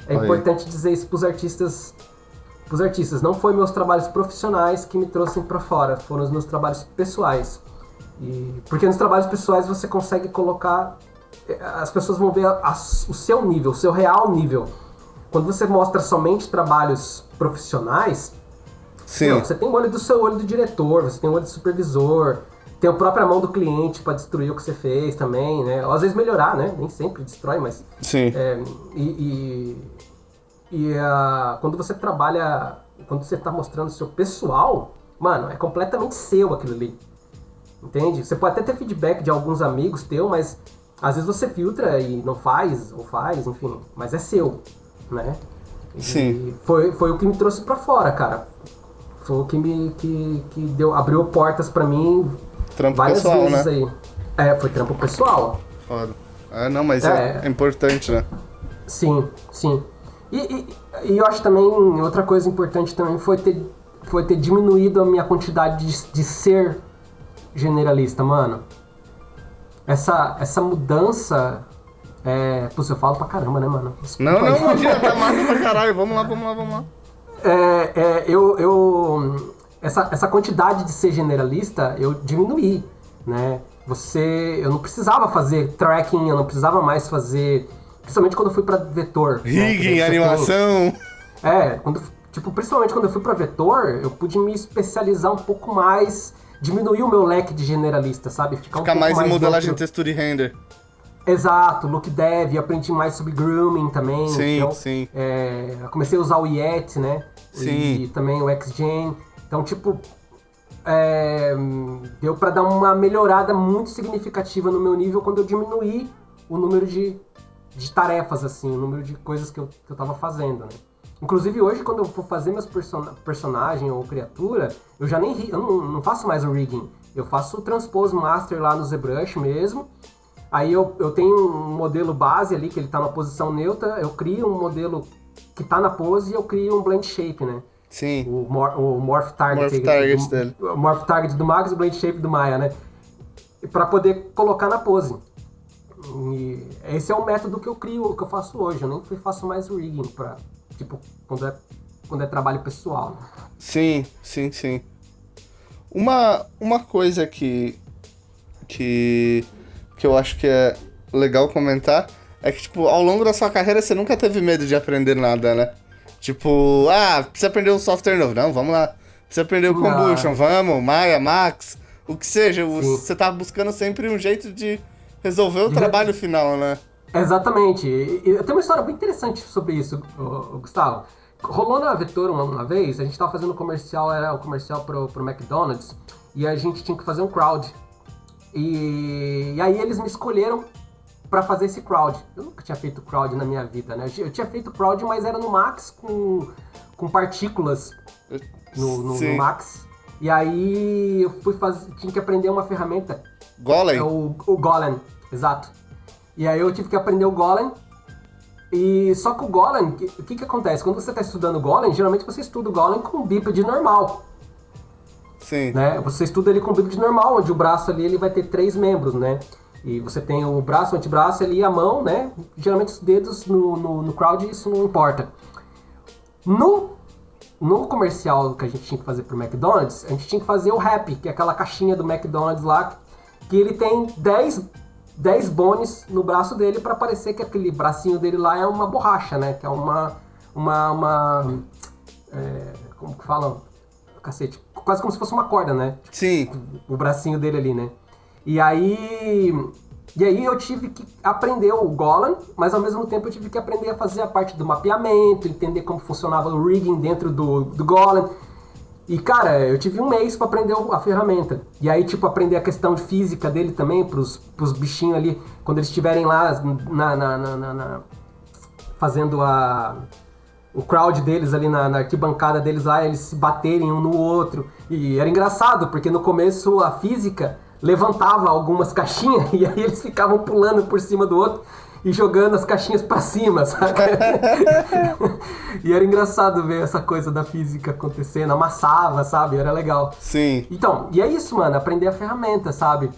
É importante dizer isso pros artistas. Não foi meus trabalhos profissionais que me trouxeram pra fora. Foram os meus trabalhos pessoais. Porque nos trabalhos pessoais você consegue colocar... As pessoas vão ver o seu nível, o seu real nível. Quando você mostra somente trabalhos profissionais... Sim. Você tem o olho do diretor, você tem o olho do supervisor... Tem a própria mão do cliente pra destruir o que você fez também, né? Ou às vezes melhorar, né? Nem sempre destrói, mas... Sim. Quando você trabalha... Quando você tá mostrando o seu pessoal, mano, é completamente seu aquilo ali. Entende? Você pode até ter feedback de alguns amigos teu, mas às vezes você filtra e não faz, ou faz, enfim. Mas é seu, né? Sim. E foi o que me trouxe pra fora, cara. Foi o que abriu portas pra mim... Trampo várias pessoal, vezes né? aí. Foi trampo pessoal. Foda. Não, mas é importante, né? Sim. E eu acho também, outra coisa importante também foi ter diminuído a minha quantidade de ser generalista, mano. Essa mudança... Pô, eu falo pra caramba, né, mano? Não, imagina, tá massa pra caralho. Vamos lá. Essa quantidade de ser generalista, eu diminuí, né? Eu não precisava fazer tracking, eu não precisava mais fazer... Principalmente quando eu fui pra vetor. Rigging, né? Animação... principalmente quando eu fui pra vetor, eu pude me especializar um pouco mais, diminuir o meu leque de generalista, sabe? Ficar mais em modelagem, textura e render. Exato, look dev, aprendi mais sobre grooming também. Sim. Eu comecei a usar o Yeti, né? Sim. E também o XGen. Então, deu pra dar uma melhorada muito significativa no meu nível quando eu diminuí o número de tarefas, assim, o número de coisas que eu tava fazendo, né? Inclusive, hoje, quando eu for fazer meus personagem ou criatura, eu já eu não faço mais o rigging. Eu faço o transpose master lá no ZBrush mesmo. Aí eu tenho um modelo base ali, que ele tá na posição neutra, eu crio um modelo que tá na pose e eu crio um blend shape, né? Sim. O Morph Target dele. O Morph Target do Max e o Blade Shape do Maya, né? Pra poder colocar na pose. E esse é o método que eu crio, que eu faço hoje. Eu nem faço mais o rigging pra, quando é trabalho pessoal. Sim. Uma coisa que eu acho que é legal comentar é que, ao longo da sua carreira você nunca teve medo de aprender nada, né? Precisa aprender um software novo. Não, vamos lá. Precisa aprender o Combustion, vamos, Maya, Max, o que seja. Você tá buscando sempre um jeito de resolver o trabalho final, né? Exatamente. E tem uma história bem interessante sobre isso, Gustavo. rolou na Vetor uma vez, a gente tava fazendo um comercial, era um comercial pro McDonald's, e a gente tinha que fazer um crowd. E aí eles me escolheram pra fazer esse crowd. Eu nunca tinha feito crowd na minha vida, né? Eu tinha feito crowd, mas era no Max com partículas no Max. E aí eu fui tinha que aprender uma ferramenta. Golem? O Golem, exato. E aí eu tive que aprender o Golem. E só que o Golem, o que acontece? Quando você está estudando o Golem, geralmente você estuda o Golem com bípede normal. Sim. Né? Você estuda ele com bípede normal, onde o braço ali ele vai ter 3 membros, né? E você tem o braço, o antebraço ali, a mão, né? Geralmente os dedos no crowd, isso não importa. No comercial que a gente tinha que fazer pro McDonald's, a gente tinha que fazer o Happy, que é aquela caixinha do McDonald's lá, que ele tem 10 bones no braço dele para parecer que aquele bracinho dele lá é uma borracha, né? Que é como que fala? Cacete. Quase como se fosse uma corda, né? Sim. O bracinho dele ali, né? E aí eu tive que aprender o Golem, mas ao mesmo tempo eu tive que aprender a fazer a parte do mapeamento, entender como funcionava o rigging dentro do Golem. E, cara, eu tive um mês pra aprender a ferramenta. E aí, tipo, aprender a questão de física dele também, pros bichinhos ali, quando eles estiverem lá fazendo o crowd deles ali na arquibancada deles lá, eles se baterem um no outro. E era engraçado, porque no começo a física levantava algumas caixinhas e aí eles ficavam pulando por cima do outro e jogando as caixinhas pra cima, sabe? E era engraçado ver essa coisa da física acontecendo, amassava, sabe? Era legal. Sim. Então, e é isso, mano, aprender a ferramenta, sabe?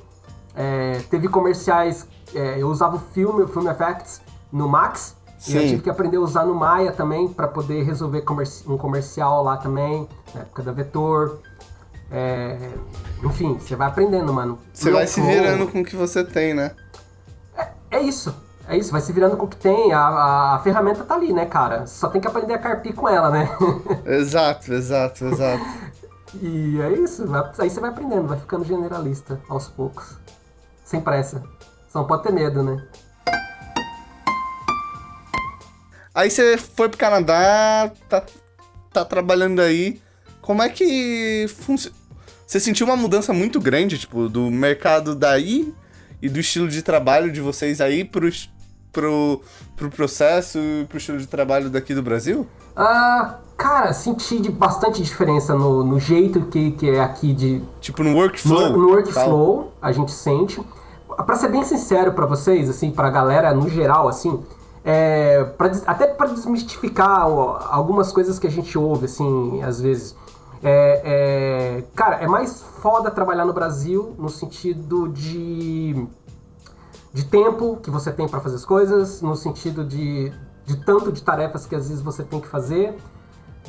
Teve comerciais, eu usava o Film Effects no Max, Sim. E eu tive que aprender a usar no Maya também, pra poder resolver um comercial lá também, na época da Vetor. Enfim, você vai aprendendo, mano. Você vai se virando com o que você tem, né? É isso, vai se virando com o que tem. A ferramenta tá ali, né, cara? Só tem que aprender a carpir com ela, né? Exato. E é isso, aí você vai aprendendo, vai ficando generalista aos poucos. Sem pressa. Só não pode ter medo, né? Aí você foi pro Canadá, tá trabalhando aí. Como é que funciona? Você sentiu uma mudança muito grande, tipo, do mercado daí e do estilo de trabalho de vocês aí pro processo e pro estilo de trabalho daqui do Brasil? Cara, senti bastante diferença no jeito que é aqui de... Tipo, no workflow. No workflow, a gente sente. Pra ser bem sincero pra vocês, assim, pra galera no geral, assim... até pra desmistificar algumas coisas que a gente ouve, assim, às vezes. Cara, é mais foda trabalhar no Brasil no sentido de tempo que você tem pra fazer as coisas, no sentido de tanto de tarefas que às vezes você tem que fazer,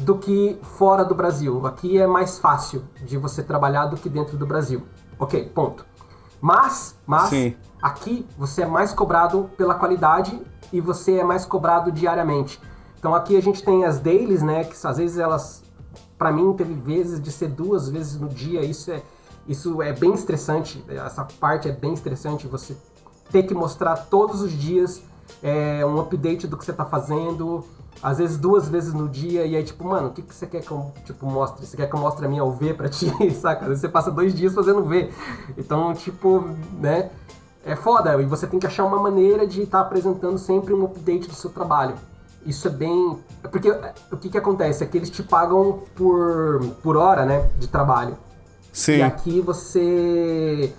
do que fora do Brasil. Aqui é mais fácil de você trabalhar do que dentro do Brasil. Ok, ponto. Mas Sim. Aqui você é mais cobrado pela qualidade e você é mais cobrado diariamente. Então aqui a gente tem as dailies, né, que às vezes elas, pra mim, teve vezes de ser 2 vezes no dia. Isso é bem estressante, essa parte é bem estressante, você ter que mostrar todos os dias um update do que você tá fazendo, às vezes 2 vezes no dia, e aí tipo, mano, o que você quer que eu mostre? Você quer que eu mostre a minha V pra ti, saca? Você passa 2 dias fazendo V. Então, tipo, né, é foda, e você tem que achar uma maneira de estar apresentando sempre um update do seu trabalho. Isso é bem... Porque o que acontece é que eles te pagam por hora, né, de trabalho. Sim. E aqui você...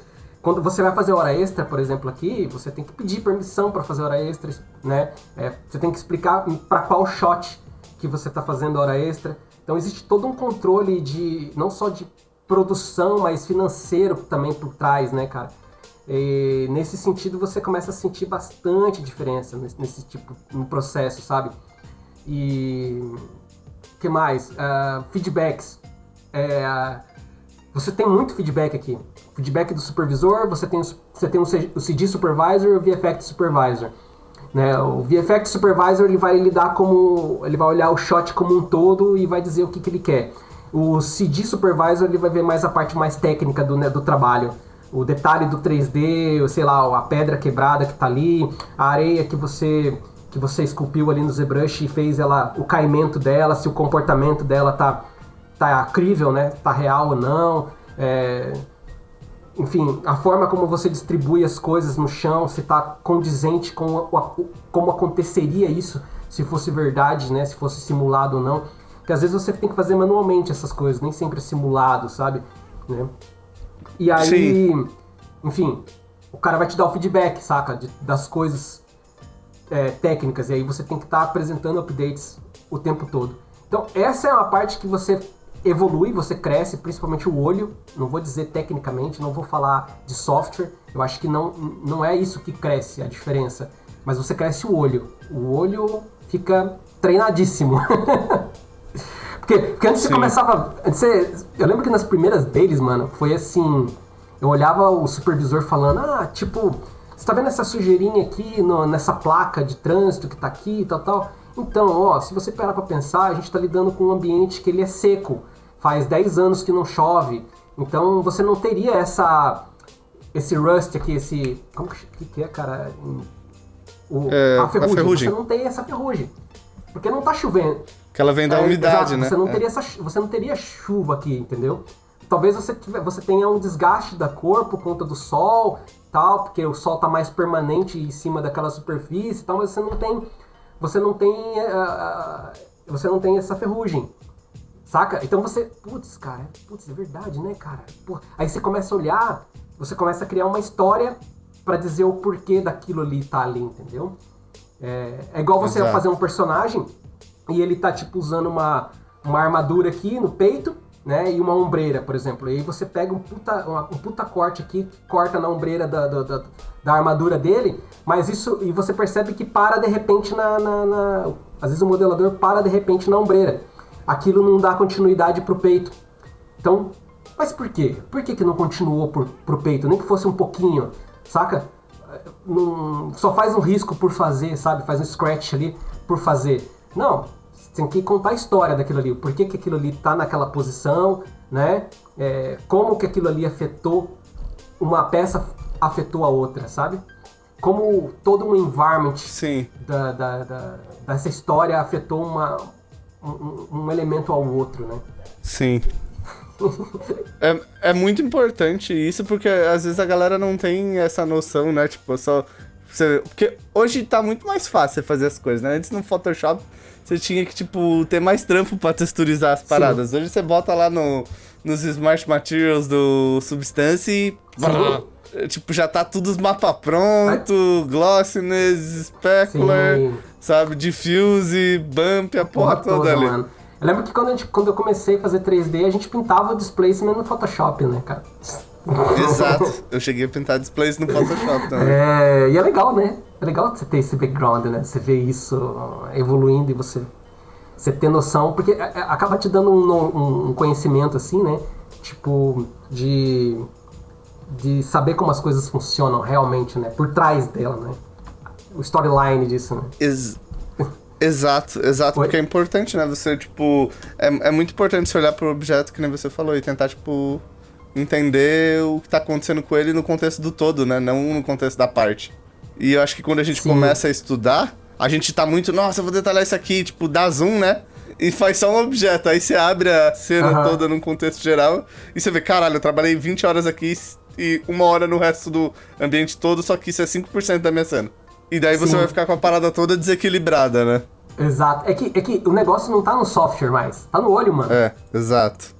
Quando você vai fazer hora extra, por exemplo, aqui, você tem que pedir permissão para fazer hora extra, né? Você tem que explicar para qual shot que você está fazendo hora extra. Então existe todo um controle não só de produção, mas financeiro também por trás, né, cara? E nesse sentido você começa a sentir bastante diferença nesse tipo no processo, sabe? E o que mais? Feedbacks. Você tem muito feedback aqui. Feedback do supervisor, você tem o CD Supervisor e o VFX Supervisor. Né? O VFX Supervisor ele vai olhar o shot como um todo e vai dizer o que ele quer. O CD Supervisor ele vai ver mais a parte mais técnica do trabalho. O detalhe do 3D, sei lá, a pedra quebrada que tá ali, a areia que que você esculpiu ali no ZBrush e fez o caimento dela, se o comportamento dela tá crível, né? Tá real ou não. Enfim, a forma como você distribui as coisas no chão, se tá condizente com como aconteceria isso se fosse verdade, né? Se fosse simulado ou não. Porque às vezes você tem que fazer manualmente essas coisas, nem sempre é simulado, sabe? Né? E aí, sim, enfim, o cara vai te dar o feedback, saca? Das coisas técnicas, e aí você tem que estar apresentando updates o tempo todo. Então essa é uma parte que você evolui, você cresce, principalmente o olho. Não vou dizer tecnicamente, não vou falar de software, eu acho que não é isso que cresce a diferença, mas você cresce o olho. O olho fica treinadíssimo. porque antes você começava... eu lembro que nas primeiras deles, mano, foi assim... Eu olhava o supervisor falando, tipo... Você tá vendo essa sujeirinha aqui nessa placa de trânsito que tá aqui e tal? Então, se você parar pra pensar, a gente tá lidando com um ambiente que ele é seco. Faz 10 anos que não chove. Então, você não teria esse rust aqui, como que é, cara? A ferrugem. Você não tem essa ferrugem. Porque não tá chovendo. Que ela vem da umidade, exato, né? Você não teria chuva aqui, entendeu? Talvez você tenha um desgaste da cor por conta do sol, tal, porque o sol tá mais permanente em cima daquela superfície, tal, mas você não tem essa ferrugem, saca? Então é verdade, né, cara? Pô, aí você começa a olhar, você começa a criar uma história pra dizer o porquê daquilo ali tá ali, entendeu? É igual você fazer um personagem e ele tá, tipo, usando uma armadura aqui no peito, né, e uma ombreira, por exemplo. E aí você pega um puta corte aqui, corta na ombreira da armadura dele, mas isso... E você percebe que para de repente às vezes o modelador para de repente na ombreira. Aquilo não dá continuidade pro peito. Então, mas por quê? Por que não continuou pro peito? Nem que fosse um pouquinho, saca? Só faz um risco por fazer, sabe? Faz um scratch ali por fazer. Não, você tem que contar a história daquilo ali. Por que aquilo ali tá naquela posição, né? Como que aquilo ali afetou, uma peça afetou a outra, sabe? Como todo um environment dessa história afetou um elemento ao outro, né? Sim. É muito importante isso, porque às vezes a galera não tem essa noção, né? Tipo, porque hoje tá muito mais fácil você fazer as coisas, né? Antes no Photoshop você tinha que, tipo, ter mais trampo pra texturizar as paradas. Sim. Hoje você bota lá nos Smart Materials do Substance e... tipo, já tá tudo os mapas pronto, glossiness, specular, sabe? Diffuse, bump, a porra toda ali. Mano. Eu lembro que quando eu comecei a fazer 3D, a gente pintava o displacement no Photoshop, né, cara? Exato. Eu cheguei a pintar displays no Photoshop também. E é legal, né? É legal você ter esse background, né? Você ver isso evoluindo e você ter noção, porque acaba te dando um conhecimento, assim, né? Tipo, de saber como as coisas funcionam realmente, né? Por trás dela, né? O storyline disso, né? Exato, porque é importante, né? Você, tipo... É muito importante você olhar pro objeto, que nem você falou, e tentar, tipo... entender o que tá acontecendo com ele no contexto do todo, né? Não no contexto da parte. E eu acho que quando a gente começa a estudar, a gente tá muito... Nossa, eu vou detalhar isso aqui, tipo, dá zoom, né? E faz só um objeto. Aí você abre a cena toda num contexto geral e você vê, caralho, eu trabalhei 20 horas aqui e 1 hora no resto do ambiente todo, só que isso é 5% da minha cena. E daí você vai ficar com a parada toda desequilibrada, né? Exato. É que o negócio não tá no software mais, tá no olho, mano. Exato.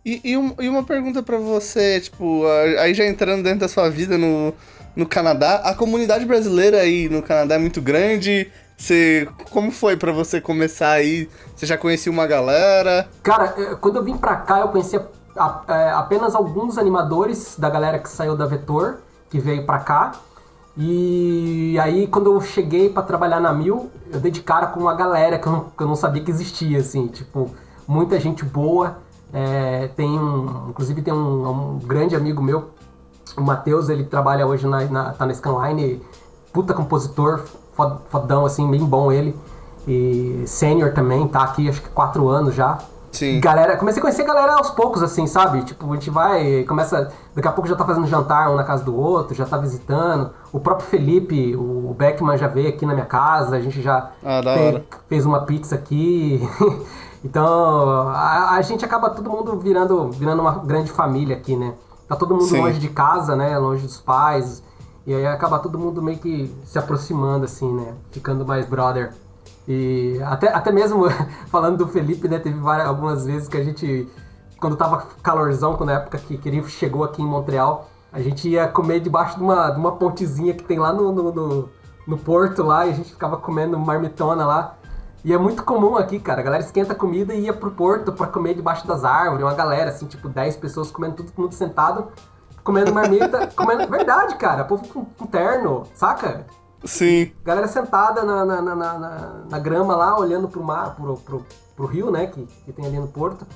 E uma pergunta pra você, tipo, aí já entrando dentro da sua vida no Canadá, a comunidade brasileira aí no Canadá é muito grande. Como foi pra você começar aí? Você já conhecia uma galera? Cara, quando eu vim pra cá, eu conhecia apenas alguns animadores da galera que saiu da Vetor, que veio pra cá. E aí, quando eu cheguei pra trabalhar na Mil, eu dei de cara com uma galera que eu não sabia que existia, assim, tipo, muita gente boa. Inclusive tem um grande amigo meu, o Matheus, ele trabalha hoje tá na Scanline, puta compositor, fodão, assim, bem bom ele. E sênior também, tá aqui acho que 4 anos já. Sim. Comecei a conhecer a galera aos poucos, assim, sabe? Tipo, a gente começa, daqui a pouco já tá fazendo jantar um na casa do outro, já tá visitando. O próprio Felipe, o Beckman já veio aqui na minha casa, a gente já Da hora. fez uma pizza aqui. Então, a gente acaba todo mundo virando uma grande família aqui, né? Tá todo mundo Sim. longe de casa, né? Longe dos pais. E aí acaba todo mundo meio que se aproximando, assim, né? Ficando mais brother. E até mesmo falando do Felipe, né? Teve algumas vezes que a gente, quando tava calorzão, quando na época que ele chegou aqui em Montreal, a gente ia comer debaixo de uma pontezinha que tem lá no porto lá, e a gente ficava comendo marmitona lá. E é muito comum aqui, cara, a galera esquenta a comida e ia pro porto pra comer debaixo das árvores, uma galera, assim, tipo 10 pessoas comendo todo mundo sentado, comendo marmita, comendo... Verdade, cara, povo com terno, saca? Sim. Galera sentada na grama lá, olhando pro mar, pro rio, né, que tem ali no porto,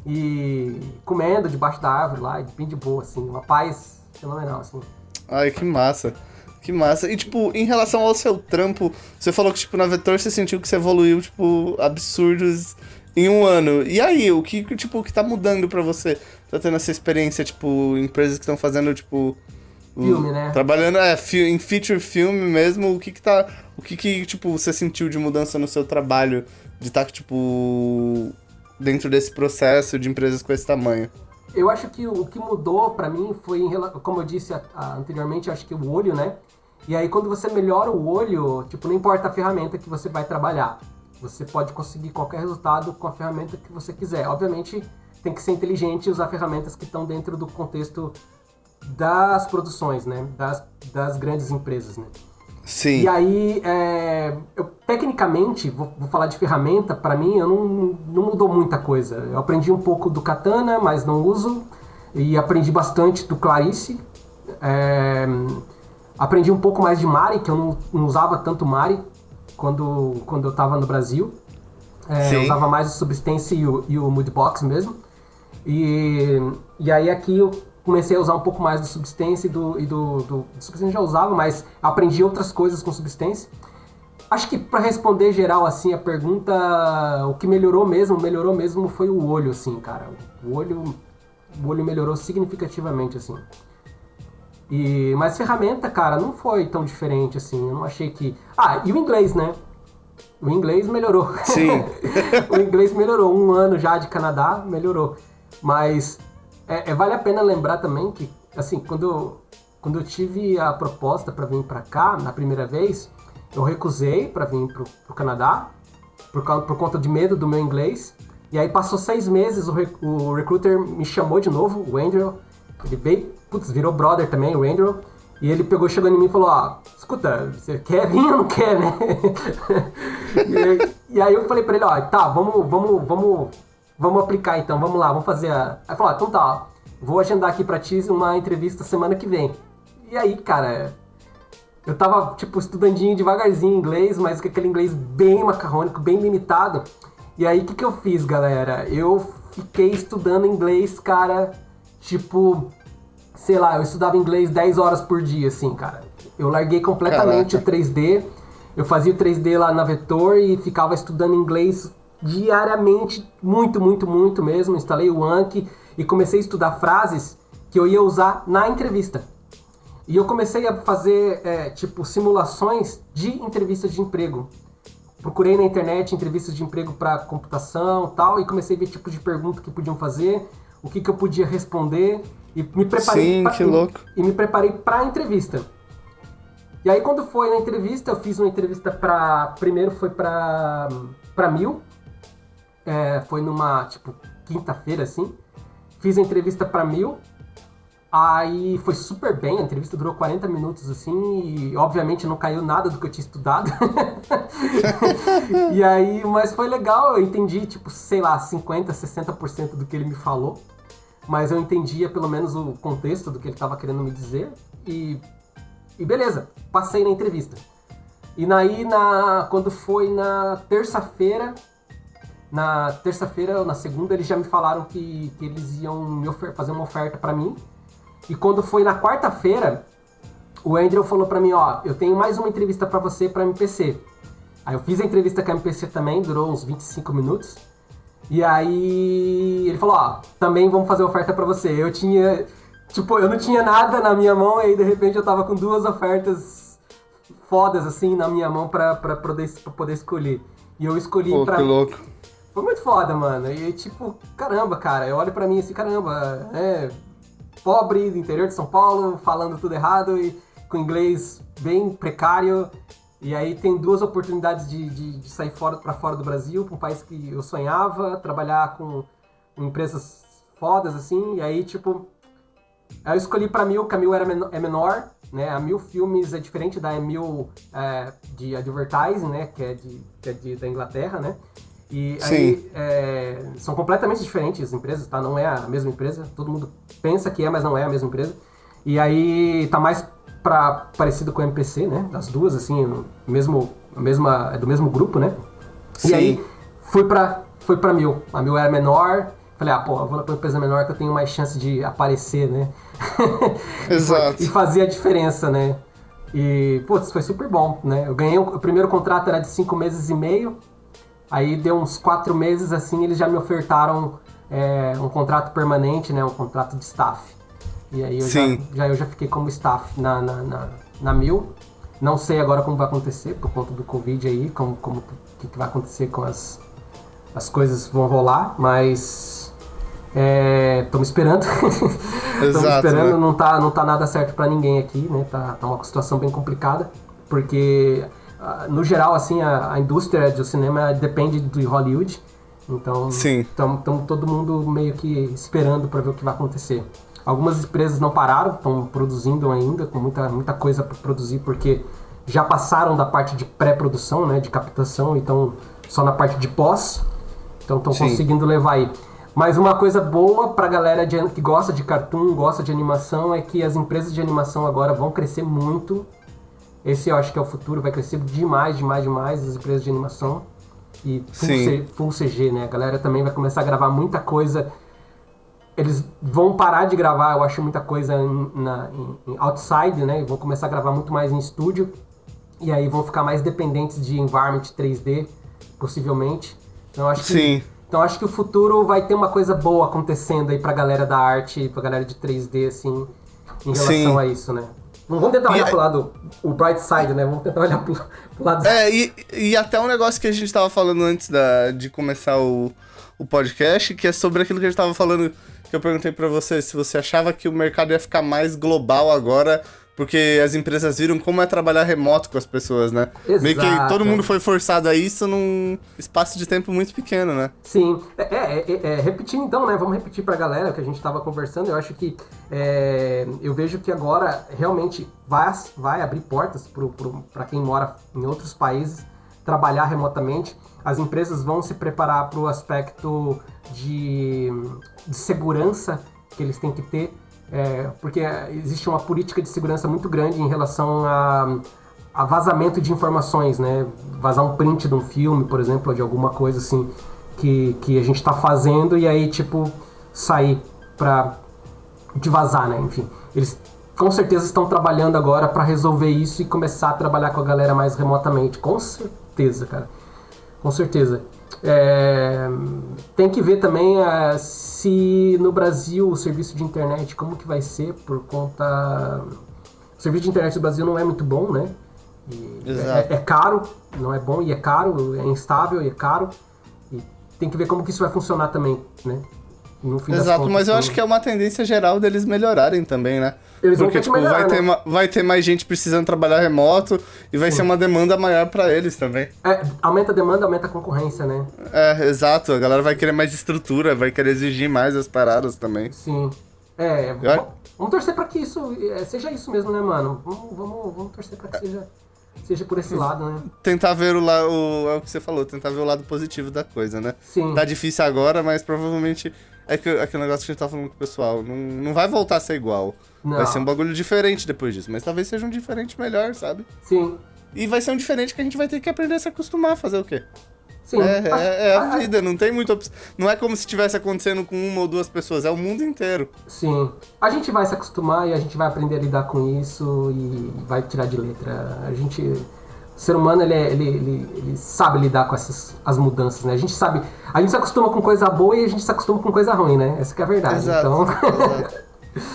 e comendo debaixo da árvore lá, bem de boa, assim, uma paz fenomenal, assim. Ai, que massa. Que massa. E, tipo, em relação ao seu trampo, você falou que, tipo, na Vetor você sentiu que você evoluiu, tipo, absurdos em um ano. E aí, o que tá mudando pra você? Tá tendo essa experiência, tipo, empresas que estão fazendo, tipo... Filme, né? Trabalhando, em feature filme mesmo, o que, tipo, você sentiu de mudança no seu trabalho? De estar, tipo, dentro desse processo de empresas com esse tamanho? Eu acho que o que mudou pra mim foi, como eu disse anteriormente, eu acho que o olho, né? E aí quando você melhora o olho, tipo, não importa a ferramenta que você vai trabalhar. Você pode conseguir qualquer resultado com a ferramenta que você quiser. Obviamente, tem que ser inteligente e usar ferramentas que estão dentro do contexto das produções, né? Das grandes empresas, né? Sim. E aí, eu tecnicamente, vou falar de ferramenta, pra mim, eu não mudou muita coisa. Eu aprendi um pouco do Katana, mas não uso. E aprendi bastante do Clarice. Aprendi um pouco mais de Mari, que eu não usava tanto Mari quando eu estava no Brasil. Eu usava mais o Substance e o Moodbox mesmo. E aí aqui eu comecei a usar um pouco mais do Substance e do Substance eu já usava, mas aprendi outras coisas com Substance. Acho que para responder geral assim a pergunta, o que melhorou mesmo foi o olho, assim, cara. O olho melhorou significativamente, assim. Mas ferramenta, cara, não foi tão diferente, assim. Eu não achei que... e o inglês, né? O inglês melhorou. Sim. O inglês melhorou. 1 ano já de Canadá, melhorou. Mas vale a pena lembrar também que, assim, quando eu tive a proposta para vir para cá, na primeira vez, eu recusei para vir pro Canadá, por conta de medo do meu inglês. E aí passou 6 meses, o recruiter me chamou de novo, o Andrew. Ele veio, virou brother também, o Andrew. E ele chegou em mim e falou, escuta, você quer vir ou não quer, né? e aí eu falei pra ele, tá, vamos aplicar então, vamos lá, vamos fazer a... Aí falou, então tá, vou agendar aqui pra ti uma entrevista semana que vem. E aí, cara, eu tava, tipo, estudandinho devagarzinho inglês, mas com aquele inglês bem macarrônico, bem limitado. E aí, o que eu fiz, galera? Eu fiquei estudando inglês, cara, tipo... Sei lá, eu estudava inglês 10 horas por dia, assim, cara. Eu larguei completamente o 3D. Eu fazia o 3D lá na Vetor e ficava estudando inglês diariamente, muito, muito, muito mesmo. Instalei o Anki e comecei a estudar frases que eu ia usar na entrevista. E eu comecei a fazer, simulações de entrevistas de emprego. Procurei na internet entrevistas de emprego para computação e tal, e comecei a ver tipos de perguntas que podiam fazer, o que eu podia responder. E me preparei. Sim, que louco. E me preparei pra entrevista. E aí quando foi na entrevista, eu fiz uma entrevista primeiro foi pra Mil. Foi numa, tipo, quinta-feira, assim. Fiz a entrevista pra Mil. Aí foi super bem, a entrevista durou 40 minutos, assim, e obviamente não caiu nada do que eu tinha estudado. E aí, mas foi legal, eu entendi, tipo, sei lá, 50%, 60% do que ele me falou. Mas eu entendia pelo menos o contexto do que ele estava querendo me dizer. E beleza, passei na entrevista. E aí, quando foi na terça-feira ou na segunda, eles já me falaram que eles iam fazer uma oferta para mim. E quando foi na quarta-feira, o Andrew falou para mim, eu tenho mais uma entrevista para você para MPC. Aí eu fiz a entrevista com a MPC também, durou uns 25 minutos. E aí ele falou, ó, também vamos fazer oferta pra você. Eu não tinha nada na minha mão, e aí de repente eu tava com 2 ofertas fodas, assim, na minha mão pra poder escolher. E eu escolhi Pô, que louco. Foi muito foda, mano. E tipo, caramba, cara, eu olho pra mim assim, caramba, pobre do interior de São Paulo, falando tudo errado e com inglês bem precário. E aí tem 2 oportunidades de sair pra fora do Brasil, pra um país que eu sonhava, trabalhar com empresas fodas, assim. E aí, tipo, eu escolhi pra Mil, que a Mil é menor, né? A Mil Filmes é diferente da Mil de advertising, né? Que é da Inglaterra, né? E aí são completamente diferentes as empresas, tá? Não é a mesma empresa. Todo mundo pensa que é, mas não é a mesma empresa. E aí tá mais parecido com o MPC, né? As duas, assim, é do mesmo grupo, né? Sim. E aí fui pra Mil. A Mil era menor. Falei, eu vou na empresa menor que eu tenho mais chance de aparecer, né? Exato. E fazer a diferença, né? E, putz, foi super bom, né? Eu ganhei, o primeiro contrato era de 5 meses e meio. Aí deu uns 4 meses, assim, eles já me ofertaram um contrato permanente, né? Um contrato de staff. E aí eu já fiquei como staff na Mil. Não sei agora como vai acontecer, por conta do Covid aí, o que vai acontecer com as coisas vão rolar, mas estamos esperando. Estamos esperando, né? Não tá nada certo pra ninguém aqui, né? Tá uma situação bem complicada, porque no geral, assim, a indústria do cinema depende de Hollywood. Então, estamos todo mundo meio que esperando para ver o que vai acontecer. Algumas empresas não pararam, estão produzindo ainda, com muita coisa para produzir, porque já passaram da parte de pré-produção, né, de captação, então só na parte de pós. Então estão conseguindo levar aí. Mas uma coisa boa pra galera que gosta de cartoon, gosta de animação, é que as empresas de animação agora vão crescer muito. Esse eu acho que é o futuro, vai crescer demais as empresas de animação. E full CG, né? A galera também vai começar a gravar muita coisa. Eles vão parar de gravar, eu acho, muita coisa em outside, né? Vão começar a gravar muito mais em estúdio. E aí vão ficar mais dependentes de environment 3D, possivelmente. Então acho que o futuro vai ter uma coisa boa acontecendo aí pra galera da arte, pra galera de 3D, assim, em relação a isso, né? Não vamos tentar olhar pro lado, o bright side, né? Vamos tentar olhar pro lado... E até um negócio que a gente tava falando antes de começar o podcast, que é sobre aquilo que a gente tava falando, que eu perguntei pra você, se você achava que o mercado ia ficar mais global agora, porque as empresas viram como é trabalhar remoto com as pessoas, né? Exato. Meio que todo mundo foi forçado a isso num espaço de tempo muito pequeno, né? Sim. Repetindo então, né? Vamos repetir pra galera o que a gente tava conversando. Eu acho que eu vejo que agora realmente vai abrir portas pra quem mora em outros países trabalhar remotamente. As empresas vão se preparar pro aspecto de segurança que eles têm que ter. Porque existe uma política de segurança muito grande em relação a vazamento de informações, né? Vazar um print de um filme, por exemplo, ou de alguma coisa assim que a gente tá fazendo e aí, tipo, sair de vazar, né? Enfim, eles com certeza estão trabalhando agora para resolver isso e começar a trabalhar com a galera mais remotamente. Com certeza, cara. Com certeza. Tem que ver também se no Brasil o serviço de internet, como que vai ser, por conta... O serviço de internet do Brasil não é muito bom, né? É caro, não é bom e é caro, é instável e é caro. E tem que ver como que isso vai funcionar também, né? No fim das contas, mas eu acho que é uma tendência geral deles melhorarem também, né? Porque, tipo, vai ter mais gente precisando trabalhar remoto e vai ser uma demanda maior pra eles também. Aumenta a demanda, aumenta a concorrência, né? Exato. A galera vai querer mais estrutura, vai querer exigir mais as paradas também. Sim. Vamos torcer pra que isso seja isso mesmo, né, mano? Vamos torcer pra que seja por esse lado, né? Tentar ver é o que você falou, tentar ver o lado positivo da coisa, né? Sim. Tá difícil agora, mas provavelmente aquele negócio que a gente tá falando com o pessoal. Não vai voltar a ser igual. Não. Vai ser um bagulho diferente depois disso, mas talvez seja um diferente melhor, sabe? Sim. E vai ser um diferente que a gente vai ter que aprender a se acostumar a fazer o quê? Sim. A vida, não tem muita opção. Não é como se estivesse acontecendo com uma ou duas pessoas, é o mundo inteiro. Sim. A gente vai se acostumar e a gente vai aprender a lidar com isso e vai tirar de letra. A gente O ser humano, ele sabe lidar com as mudanças, né? A gente se acostuma com coisa boa e a gente se acostuma com coisa ruim, né? Essa que é a verdade. Exato, Então...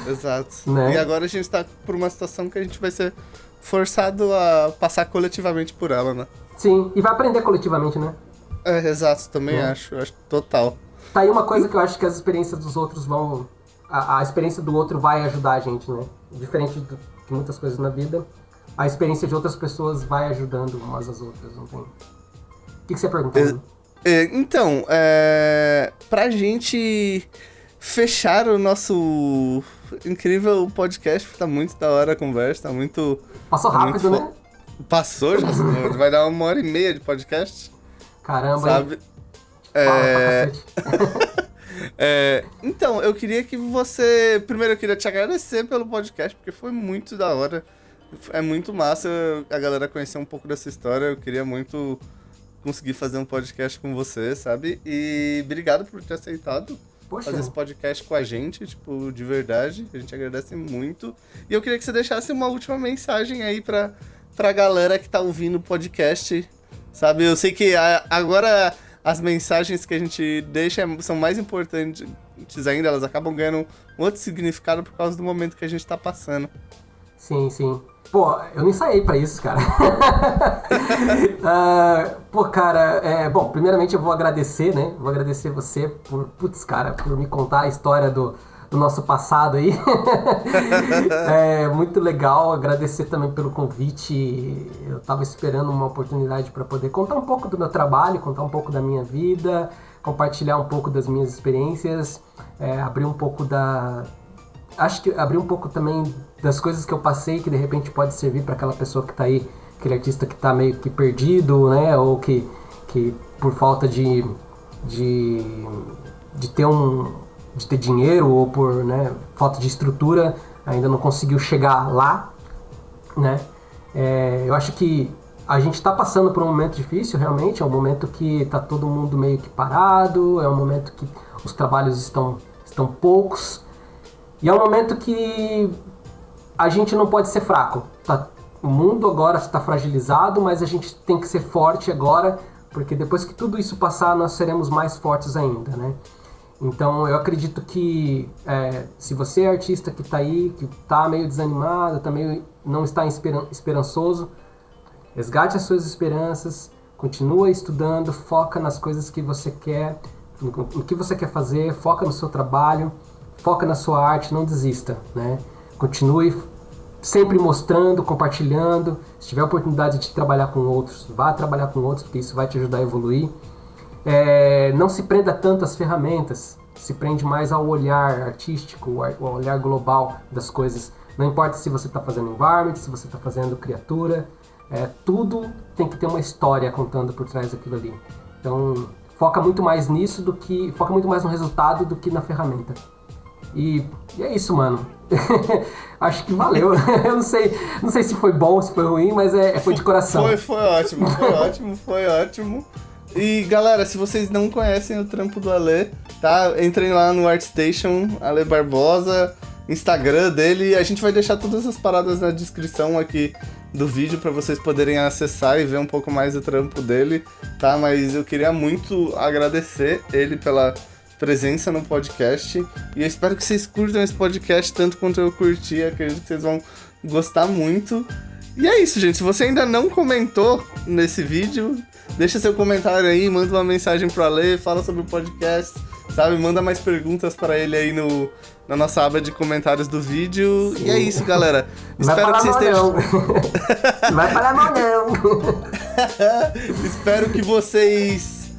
exato. Né? E agora a gente tá por uma situação que a gente vai ser forçado a passar coletivamente por ela, né? Sim, e vai aprender coletivamente, né? Exato, também acho total. Tá aí uma coisa que eu acho que as experiências dos outros vão... A experiência do outro vai ajudar a gente, né? Diferente de muitas coisas na vida, a experiência de outras pessoas vai ajudando umas às outras, não tem? O que você perguntou? Então, pra gente fechar o nosso incrível podcast, tá muito da hora a conversa, tá muito... Passou rápido, né? Passou, já vai dar 1h30 de podcast. Caramba, sabe? Fala pra cacete. Então, eu queria que você... Primeiro, eu queria te agradecer pelo podcast, porque foi muito da hora. É muito massa a galera conhecer um pouco dessa história. Eu queria muito conseguir fazer um podcast com você, sabe? E obrigado por ter aceitado fazer esse podcast com a gente, tipo, de verdade. A gente agradece muito. E eu queria que você deixasse uma última mensagem aí pra galera que tá ouvindo o podcast, sabe? Eu sei que agora as mensagens que a gente deixa são mais importantes ainda, elas acabam ganhando um outro significado por causa do momento que a gente tá passando. Sim, sim. Pô, eu não ensaiei pra isso, cara. Bom, primeiramente eu vou agradecer, né? Vou agradecer você por me contar a história do nosso passado aí. Muito legal, agradecer também pelo convite. Eu tava esperando uma oportunidade para poder contar um pouco do meu trabalho, contar um pouco da minha vida, compartilhar um pouco das minhas experiências, abrir um pouco também das coisas que eu passei, que de repente pode servir para aquela pessoa que tá aí, aquele artista que tá meio que perdido, né? Ou que por falta de ter dinheiro ou por, né, falta de estrutura ainda não conseguiu chegar lá, né? Eu acho que a gente está passando por um momento difícil, realmente. É um momento que tá todo mundo meio que parado, é um momento que os trabalhos estão poucos. E é um momento que a gente não pode ser fraco. O mundo agora está fragilizado, mas a gente tem que ser forte agora, porque depois que tudo isso passar, nós seremos mais fortes ainda, né? Então, eu acredito que se você é artista que está aí, que está meio desanimado, não está esperançoso, resgate as suas esperanças, continua estudando, foca nas coisas que você quer, no que você quer fazer, foca no seu trabalho, foca na sua arte, não desista, né? Continue sempre mostrando, compartilhando. Se tiver a oportunidade de trabalhar com outros, vá trabalhar com outros, porque isso vai te ajudar a evoluir. Não se prenda tanto às ferramentas, se prende mais ao olhar artístico, ao olhar global das coisas. Não importa se você está fazendo environment, se você está fazendo criatura, tudo tem que ter uma história contando por trás daquilo ali. Então, foca muito mais no resultado do que na ferramenta. E é isso, mano. Acho que valeu. Eu não sei se foi bom, se foi ruim, mas foi de coração. Foi ótimo. E galera, se vocês não conhecem o trampo do Ale, tá? Entrem lá no ArtStation, Ale Barbosa, Instagram dele. A gente vai deixar todas as paradas na descrição aqui do vídeo pra vocês poderem acessar e ver um pouco mais do trampo dele, tá? Mas eu queria muito agradecer ele pela presença no podcast. E eu espero que vocês curtam esse podcast tanto quanto eu curti. Acredito que vocês vão gostar muito. E é isso, gente. Se você ainda não comentou nesse vídeo, deixa seu comentário aí, manda uma mensagem pro Ale, fala sobre o podcast, sabe? Manda mais perguntas para ele aí na nossa aba de comentários do vídeo. Sim. E é isso, galera. Espero que vocês estejam... Não vai falar mal, não. Espero que vocês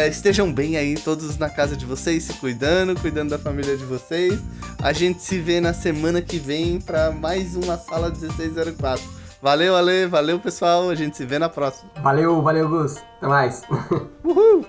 estejam bem aí, todos na casa de vocês, se cuidando da família de vocês. A gente se vê na semana que vem para mais uma Sala 1604. Valeu, Ale, valeu, pessoal. A gente se vê na próxima. Valeu, Gus. Até mais. Uhul!